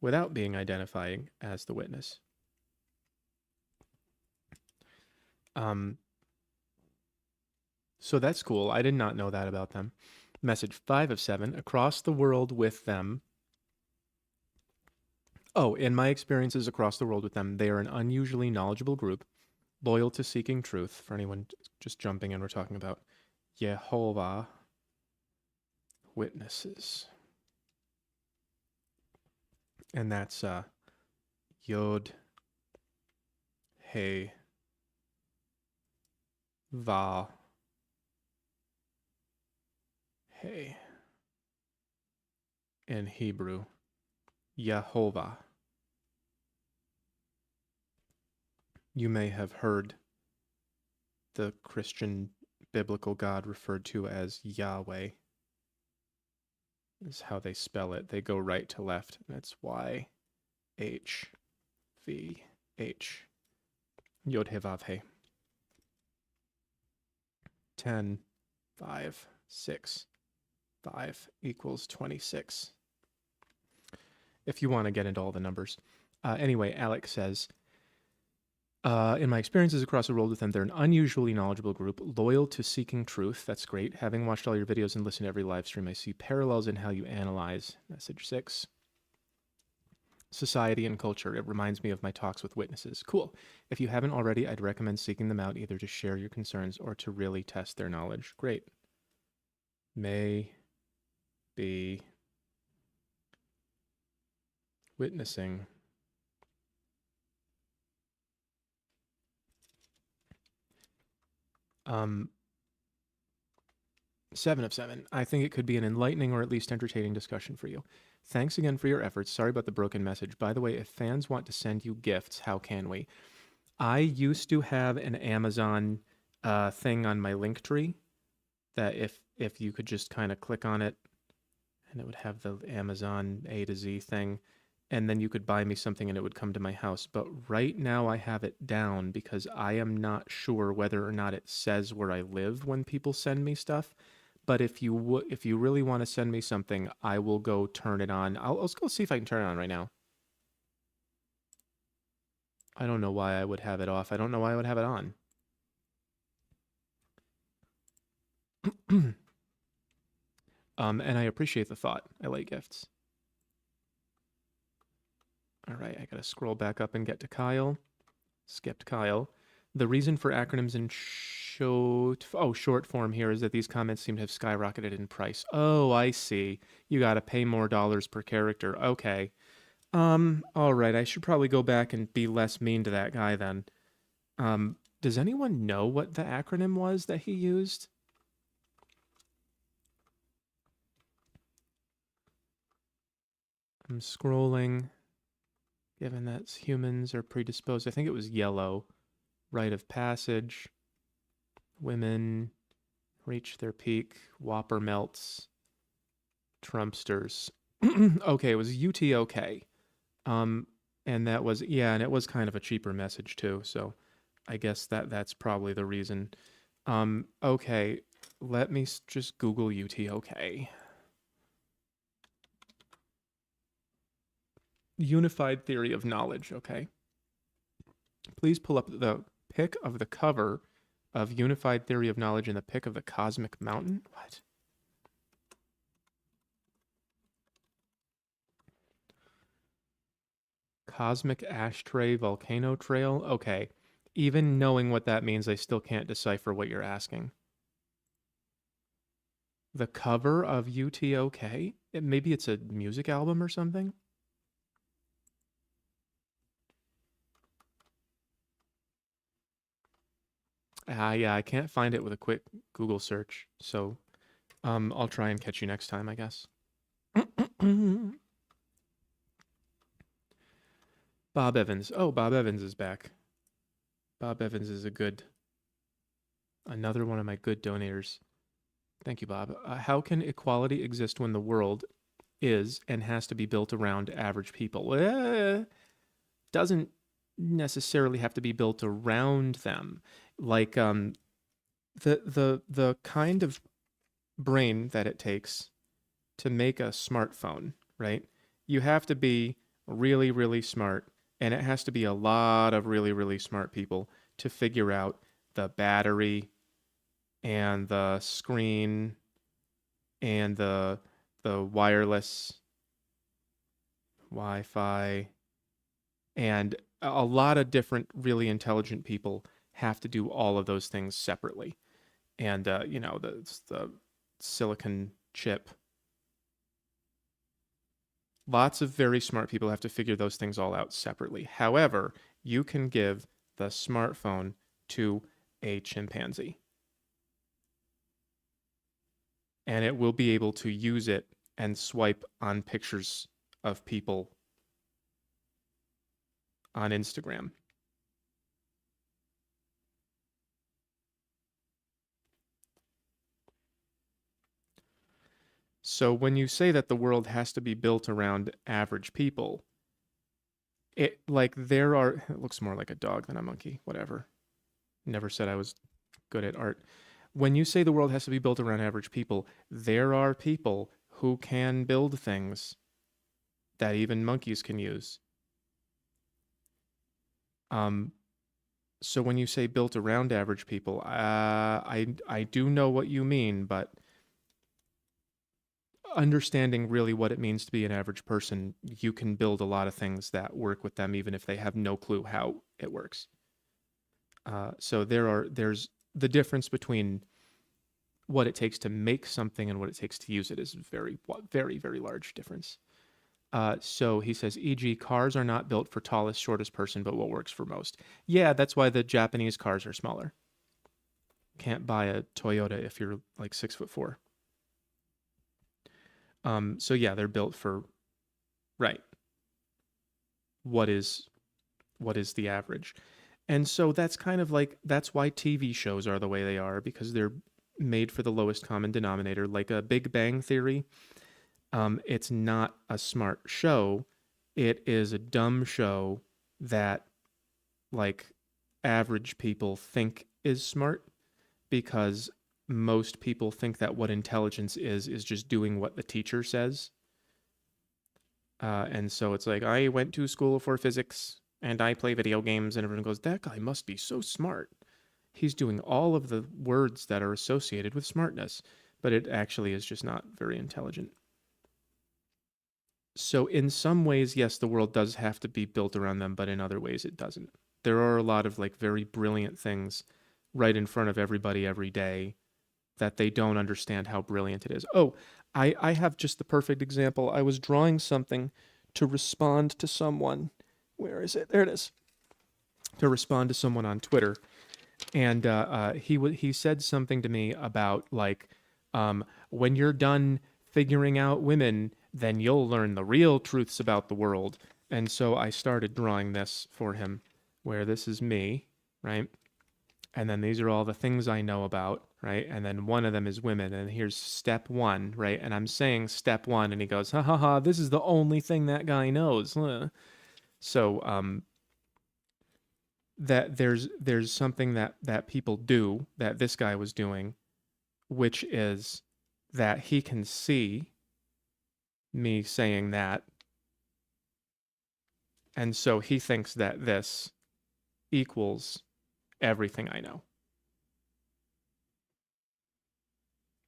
without being identifying as the witness. So that's cool. I did not know that about them. Message 5 of 7. Across the world with them. Oh, in my experiences across the world with them, they are an unusually knowledgeable group, loyal to seeking truth. For anyone just jumping in, we're talking about Jehovah Witnesses. And that's Yod He Va He in Hebrew. Jehovah. You may have heard the Christian biblical God referred to as Yahweh. Is how they spell it. They go right to left. That's YHVH. Yod He Vav He. 10, 5, 6, 5 equals 26. If you want to get into all the numbers. Anyway, Alex says, in my experiences across the world with them, they're an unusually knowledgeable group, loyal to seeking truth. That's great. Having watched all your videos and listened to every live stream, I see parallels in how you analyze. Message 6. Society and culture. It reminds me of my talks with witnesses. Cool. If you haven't already, I'd recommend seeking them out either to share your concerns or to really test their knowledge. Great. May be witnessing. Um, 7 of 7. I think it could be an enlightening or at least entertaining discussion for you. Thanks again for your efforts. Sorry about the broken message. By the way, if fans want to send you gifts, how can we? I used to have an Amazon thing on my link tree that if you could just kind of click on it and it would have the Amazon A to Z thing, and then you could buy me something and it would come to my house. But right now I have it down because I am not sure whether or not it says where I live when people send me stuff. But if you really want to send me something, I will go turn it on. Let's go see if I can turn it on right now. I don't know why I would have it off. I don't know why I would have it on. And I appreciate the thought. I like gifts. All right, I gotta scroll back up and get to Kyle. Skipped Kyle. The reason for acronyms in short form here is that these comments seem to have skyrocketed in price. Oh, I see. You gotta pay more dollars per character. Okay. All right. I should probably go back and be less mean to that guy then. Does anyone know what the acronym was that he used? I'm scrolling. given that humans are predisposed. I think it was yellow. Rite of passage. Women reach their peak. Whopper melts. Trumpsters. Okay, it was UTOK. Um, and that was, yeah, and it was kind of a cheaper message too. So I guess that's probably the reason. Okay, let me just Google UTOK. Unified Theory of Knowledge, okay? Please pull up the pic of the cover of Unified Theory of Knowledge and the pic of the Cosmic Mountain. What? Cosmic Ashtray Volcano Trail? Okay. Even knowing what that means, I still can't decipher what you're asking. The cover of UTOK? Maybe it's a music album or something? Yeah, I can't find it with a quick Google search. So I'll try and catch you next time, I guess. Bob Evans. Oh, Bob Evans is back. Bob Evans is another one of my good donators. Thank you, Bob. How can equality exist when the world is and has to be built around average people? Doesn't necessarily have to be built around them. Like the kind of brain that it takes to make a smartphone, right? You have to be really, really smart, and it has to be a lot of really, really smart people to figure out the battery and the screen and the wireless Wi-Fi, and a lot of different really intelligent people have to do all of those things separately. And the silicon chip. Lots of very smart people have to figure those things all out separately. However, you can give the smartphone to a chimpanzee, and it will be able to use it and swipe on pictures of people on Instagram. So when you say that the world has to be built around average people, it looks more like a dog than a monkey, whatever. Never said I was good at art. When you say the world has to be built around average people, there are people who can build things that even monkeys can use. So when you say built around average people, I do know what you mean, but understanding really what it means to be an average person, you can build a lot of things that work with them, even if they have no clue how it works. So there's the difference between what it takes to make something and what it takes to use it is very, very, very large difference. So he says, e.g., cars are not built for tallest, shortest person, but what works for most. Yeah, that's why the Japanese cars are smaller. Can't buy a Toyota if you're like 6'4". So yeah, they're built for, right. What is the average? And so that's kind of like, that's why TV shows are the way they are, because they're made for the lowest common denominator, like a Big Bang Theory. It's not a smart show. It is a dumb show that like average people think is smart, because most people think that what intelligence is just doing what the teacher says. And so it's like, I went to school for physics and I play video games, and everyone goes, that guy must be so smart. He's doing all of the words that are associated with smartness, but it actually is just not very intelligent. So in some ways, yes, the world does have to be built around them, but in other ways it doesn't. There are a lot of like very brilliant things right in front of everybody every day that they don't understand how brilliant it is. Oh, I have just the perfect example. I was drawing something to respond to someone. Where is it? There it is. To respond to someone on Twitter, and he said something to me about like, when you're done figuring out women, then you'll learn the real truths about the world. And so I started drawing this for him, where this is me, right? And then these are all the things I know about, right? And then one of them is women, and here's step one, right? And I'm saying step one, and he goes, ha ha ha, this is the only thing that guy knows. So that there's something that people do that this guy was doing, which is that he can see me saying that, and so he thinks that this equals everything I know.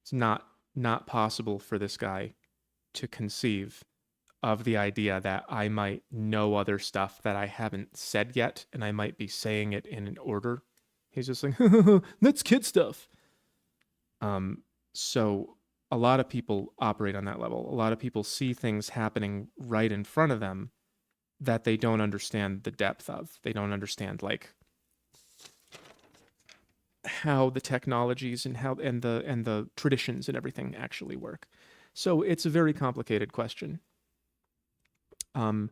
It's not possible for this guy to conceive of the idea that I might know other stuff that I haven't said yet, and I might be saying it in an order. He's just like, that's kid stuff. So a lot of people operate on that level. A lot of people see things happening right in front of them that they don't understand the depth of. They don't understand like how the technologies and how and the traditions and everything actually work. So it's a very complicated question. Um,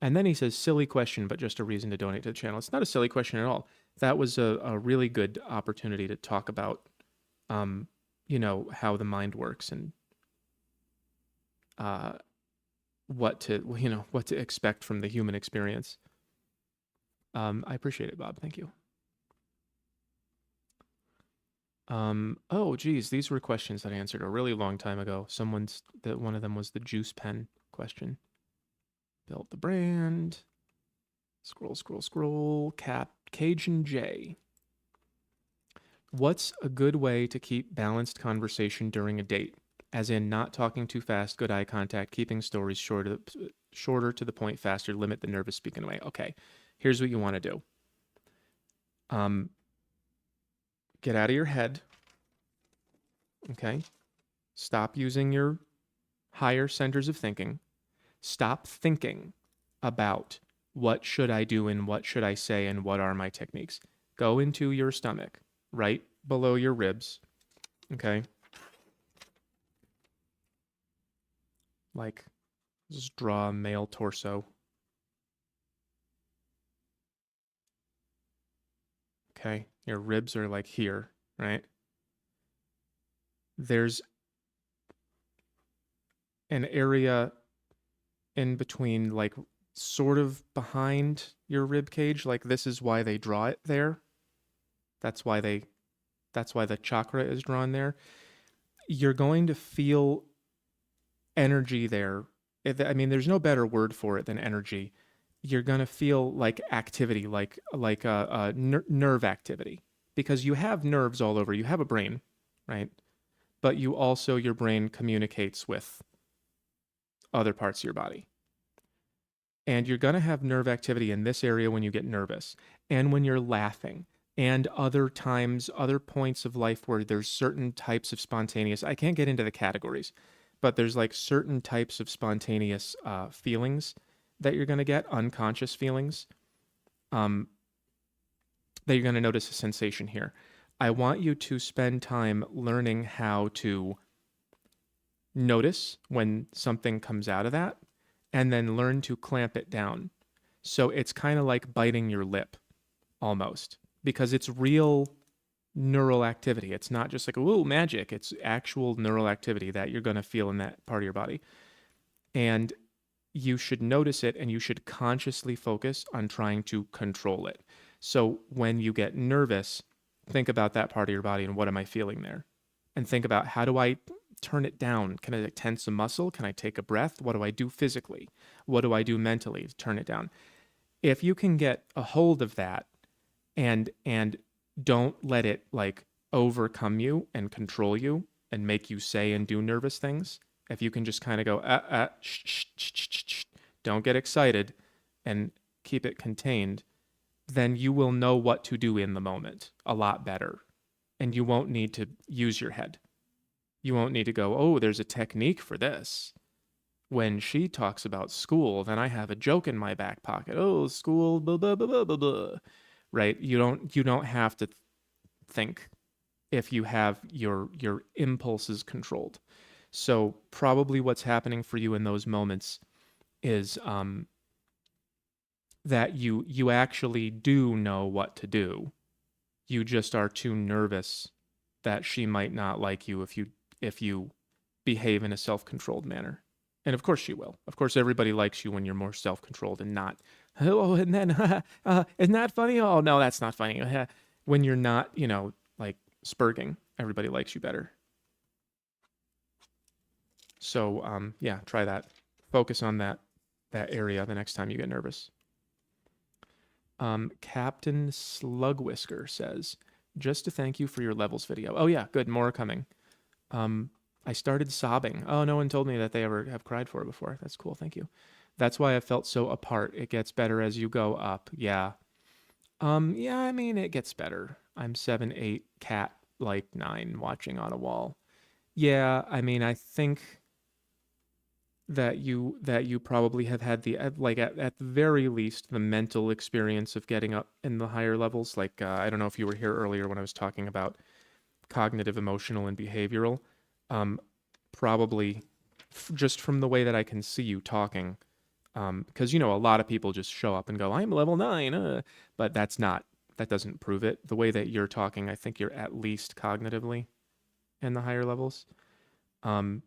and then he says, silly question, but just a reason to donate to the channel. It's not a silly question at all. That was a really good opportunity to talk about, how the mind works and uh, what to expect from the human experience. I appreciate it, Bob. Thank you. Oh, geez, these were questions that I answered a really long time ago. One of them was the juice pen question. Built the brand. Scroll, scroll, scroll. Cajun J. What's a good way to keep balanced conversation during a date? As in, not talking too fast, good eye contact, keeping stories shorter to the point, faster, limit the nervous speaking away. Okay, here's what you want to do. Get out of your head. Okay? Stop using your higher centers of thinking. Stop thinking about what should I do and what should I say and what are my techniques. Go into your stomach, right below your ribs. Okay? Like, just draw a male torso. Okay? Your ribs are like here, right? There's an area in between, like sort of behind your rib cage. Like this is why they draw it there. That's why the chakra is drawn there. You're going to feel energy there. I mean, there's no better word for it than energy. You're gonna feel like activity, like nerve activity, because you have nerves all over. You have a brain, right? But your brain communicates with other parts of your body. And you're going to have nerve activity in this area when you get nervous and when you're laughing and other times, other points of life where there's certain types of spontaneous, I can't get into the categories, but there's like certain types of spontaneous feelings that you're going to get, unconscious feelings, that you're going to notice a sensation here. I want you to spend time learning how to notice when something comes out of that and then learn to clamp it down. So it's kind of like biting your lip almost, because it's real neural activity. It's not just like, ooh, magic. It's actual neural activity that you're going to feel in that part of your body. And you should notice it and you should consciously focus on trying to control it. So when you get nervous, think about that part of your body and what am I feeling there? And think about, how do I turn it down? Can I tense a muscle? Can I take a breath? What do I do physically? What do I do mentally to turn it down? If you can get a hold of that and don't let it like overcome you and control you and make you say and do nervous things, if you can just kind of go, shh, shh, shh, shh, shh, don't get excited and keep it contained, then you will know what to do in the moment a lot better. And you won't need to use your head. You won't need to go, oh, there's a technique for this. When she talks about school, then I have a joke in my back pocket. Oh, school, blah, blah, blah, blah, blah, blah. Right? You don't have to think if you have your impulses controlled. So probably what's happening for you in those moments is that you actually do know what to do. You just are too nervous that she might not like you if you behave in a self-controlled manner. And of course she will. Of course everybody likes you when you're more self-controlled and not, oh, and then isn't that funny? Oh no, that's not funny. When you're not, like spurging, everybody likes you better. So yeah, try that. Focus on that area the next time you get nervous. Captain Slugwhisker says, just to thank you for your levels video. Oh yeah, good. More coming. Um, I started sobbing. Oh, no one told me that they ever have cried for it before. That's cool. Thank you. That's why I felt so apart. It gets better as you go up. Yeah. Yeah, I mean, it gets better. I'm 7, 8, cat like 9 watching on a wall. Yeah, I mean, I think that you probably have had the like at the very least the mental experience of getting up in the higher levels. Like I don't know if you were here earlier when I was talking about cognitive, emotional, and behavioral. Um, Probably just from the way that I can see you talking, because a lot of people just show up and go, "I'm level 9," but that doesn't prove it. The way that you're talking, I think you're at least cognitively in the higher levels, um,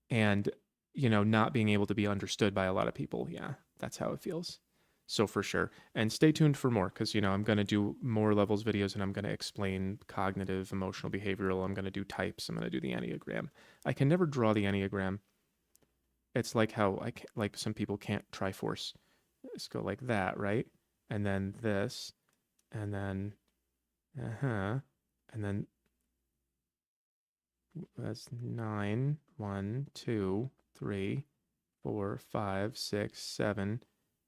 and not being able to be understood by a lot of people. Yeah, that's how it feels. So for sure. And stay tuned for more because, I'm going to do more levels videos and I'm going to explain cognitive, emotional, behavioral. I'm going to do types. I'm going to do the Enneagram. I can never draw the Enneagram. It's like how like some people can't Triforce. Let's go like that, right? And then this, and then, and then that's 9, 1, 2, 3, 4, 5, 6, 7,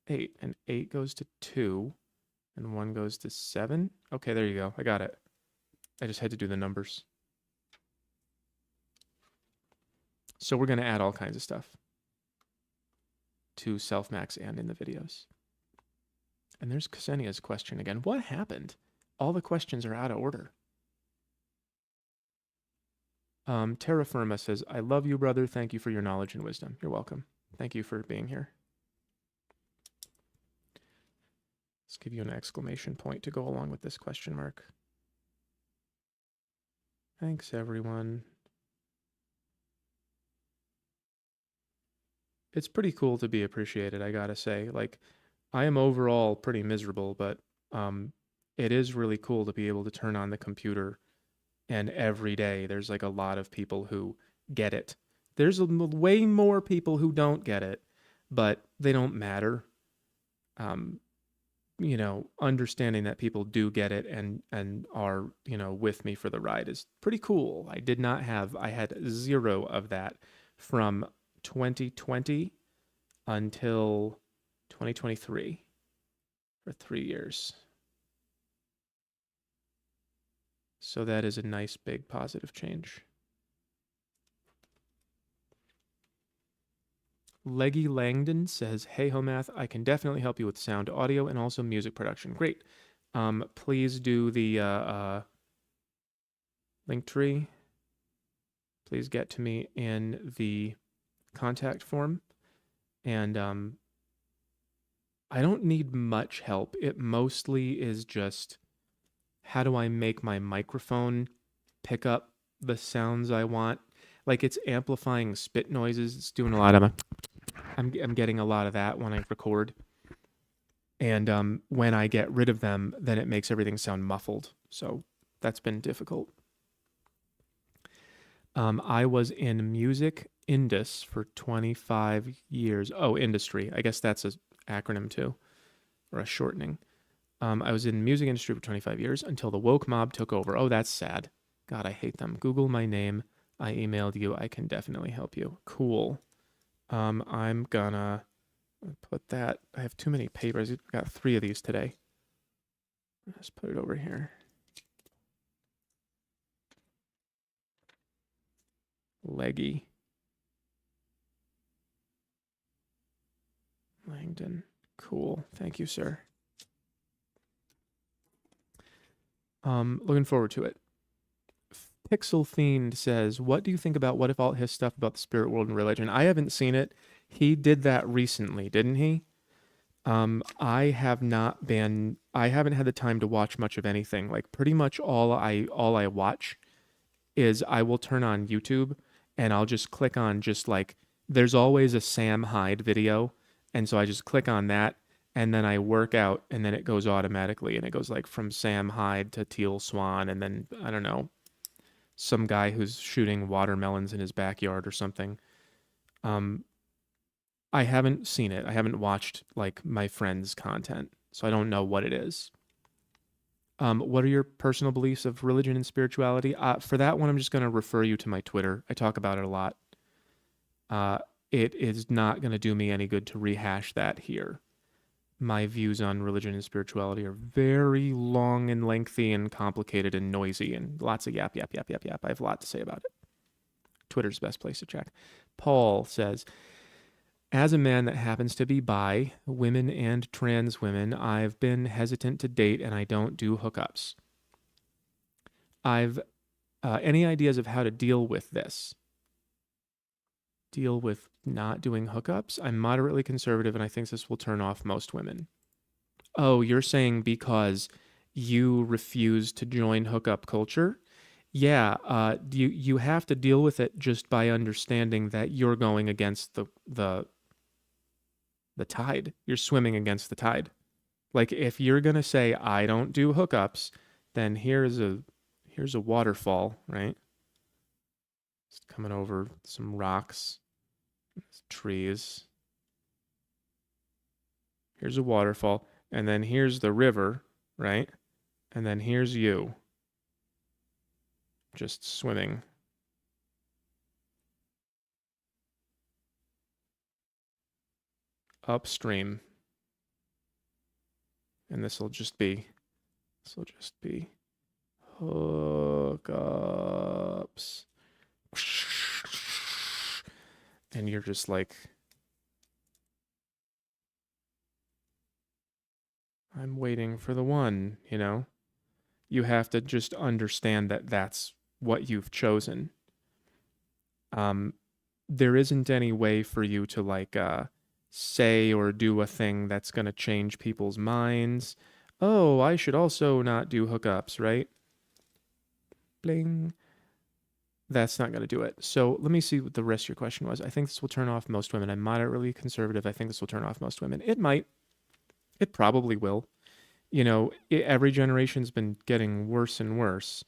8. And 8 goes to 2, and 1 goes to 7. Okay, there you go. I got it. I just had to do the numbers. So we're going to add all kinds of stuff to self-max and in the videos. And there's Ksenia's question again. What happened? All the questions are out of order. Terra Firma says, I love you, brother. Thank you for your knowledge and wisdom. You're welcome. Thank you for being here. Let's give you an exclamation point to go along with this question mark. Thanks, everyone. It's pretty cool to be appreciated, I gotta say. Like, I am overall pretty miserable, but it is really cool to be able to turn on the computer and every day there's like a lot of people who get it. There's way more people who don't get it, but they don't matter. Understanding that people do get it and are, with me for the ride is pretty cool. I had 0 of that from 2020 until 2023 for 3 years. So that is a nice big positive change. Leggy Langdon says, hey Homath, I can definitely help you with sound, audio, and also music production. Great. Please do the link tree. Please get to me in the contact form. And I don't need much help. It mostly is just how do I make my microphone pick up the sounds I want? Like it's amplifying spit noises. It's doing a lot of I'm getting a lot of that when I record. And when I get rid of them, then it makes everything sound muffled. So that's been difficult. I was in music indus for 25 years. Oh, industry. I guess that's an acronym too, or a shortening. I was in music industry for 25 years until the woke mob took over. Oh, that's sad. God, I hate them. Google my name. I emailed you. I can definitely help you. Cool. I'm gonna put that. I have too many papers. I've got 3 of these today. Let's put it over here. Leggy. Langdon. Cool. Thank you, sir. Looking forward to it. Pixel Fiend says, what do you think about What If Alt his stuff about the spirit world and religion? I haven't seen it. He did that recently, didn't he? I haven't had the time to watch much of anything. Like pretty much all I watch is I will turn on YouTube and I'll just click on just like there's always a Sam Hyde video, and so I just click on that and then I work out and then it goes automatically and it goes like from Sam Hyde to Teal Swan and then I don't know, some guy who's shooting watermelons in his backyard or something. Um I haven't seen it. I haven't watched like my friends' content, so I don't know what it is. What are your personal beliefs of religion and spirituality? For that one, I'm just going to refer you to my Twitter. I talk about it a lot. Uh, it is not going to do me any good to rehash that here. My views on religion and spirituality are very long and lengthy and complicated and noisy and lots of yap, yap, yap, yap, yap. I have a lot to say about it. Twitter's the best place to check. Paul says, as a man that happens to be bi, women and trans women, I've been hesitant to date and I don't do hookups. I've any ideas of how to deal with this? Deal with not doing hookups? I'm moderately conservative and I think this will turn off most women. Oh, you're saying because you refuse to join hookup culture? Yeah, you have to deal with it just by understanding that you're going against the tide. You're swimming against the tide. Like if you're gonna say I don't do hookups, then here's a waterfall, right? It's coming over some rocks, trees. Here's a waterfall, and then here's the river, right? And then here's you just swimming upstream. And this will just be hookups. And you're just like, I'm waiting for the one, you know? You have to just understand that that's what you've chosen. Um, there isn't any way for you to like say or do a thing that's going to change people's minds. Oh, I should also not do hookups, right? Bling. That's not going to do it. So let me see what the rest of your question was. I think this will turn off most women. I'm moderately conservative. I think this will turn off most women. It might. It probably will. You know, every generation's been getting worse and worse.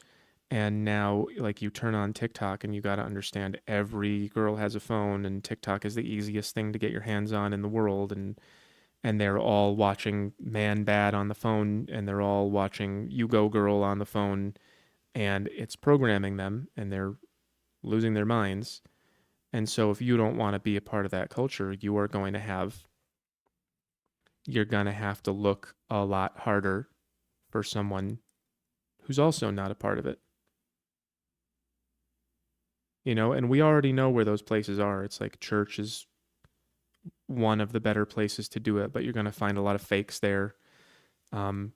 And now, like, you turn on TikTok and you got to understand every girl has a phone, and TikTok is the easiest thing to get your hands on in the world. And they're all watching Man Bad on the phone, and they're all watching You Go Girl on the phone, and it's programming them, and they're losing their minds. And so, if you don't want to be a part of that culture, you're going to have to look a lot harder for someone who's also not a part of it. You know, and we already know where those places are. It's like church is one of the better places to do it, but you're going to find a lot of fakes there. Um,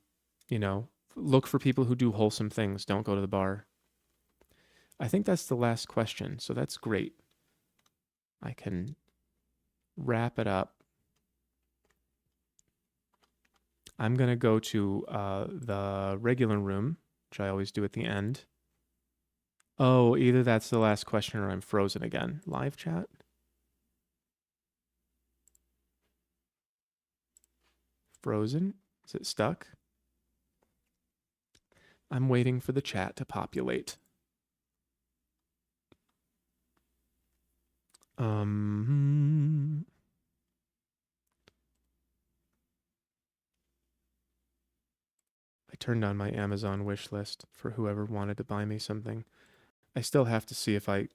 you know, look for people who do wholesome things. Don't go to the bar. I think that's the last question, so that's great. I can wrap it up. I'm going to go to the regular room, which I always do at the end. Oh, either that's the last question or I'm frozen again. Live chat? Frozen? Is it stuck? I'm waiting for the chat to populate. I turned on my Amazon wish list for whoever wanted to buy me something. I still have to see if I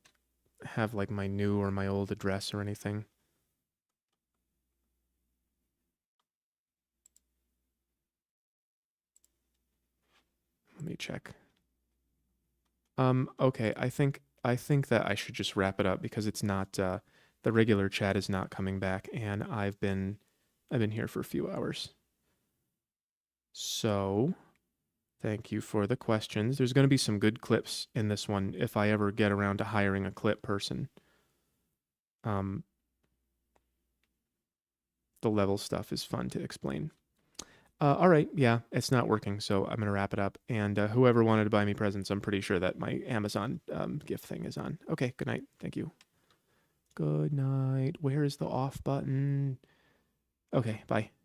have like my new or my old address or anything. Let me check. Okay, I think that I should just wrap it up because it's not the regular chat is not coming back and I've been here for a few hours. So, thank you for the questions. There's going to be some good clips in this one if I ever get around to hiring a clip person. Um the level stuff is fun to explain. All right, yeah, it's not working, so I'm gonna wrap it up. And whoever wanted to buy me presents, I'm pretty sure that my Amazon gift thing is on. Okay, good night. Thank you. Good night. Where is the off button? Okay, bye.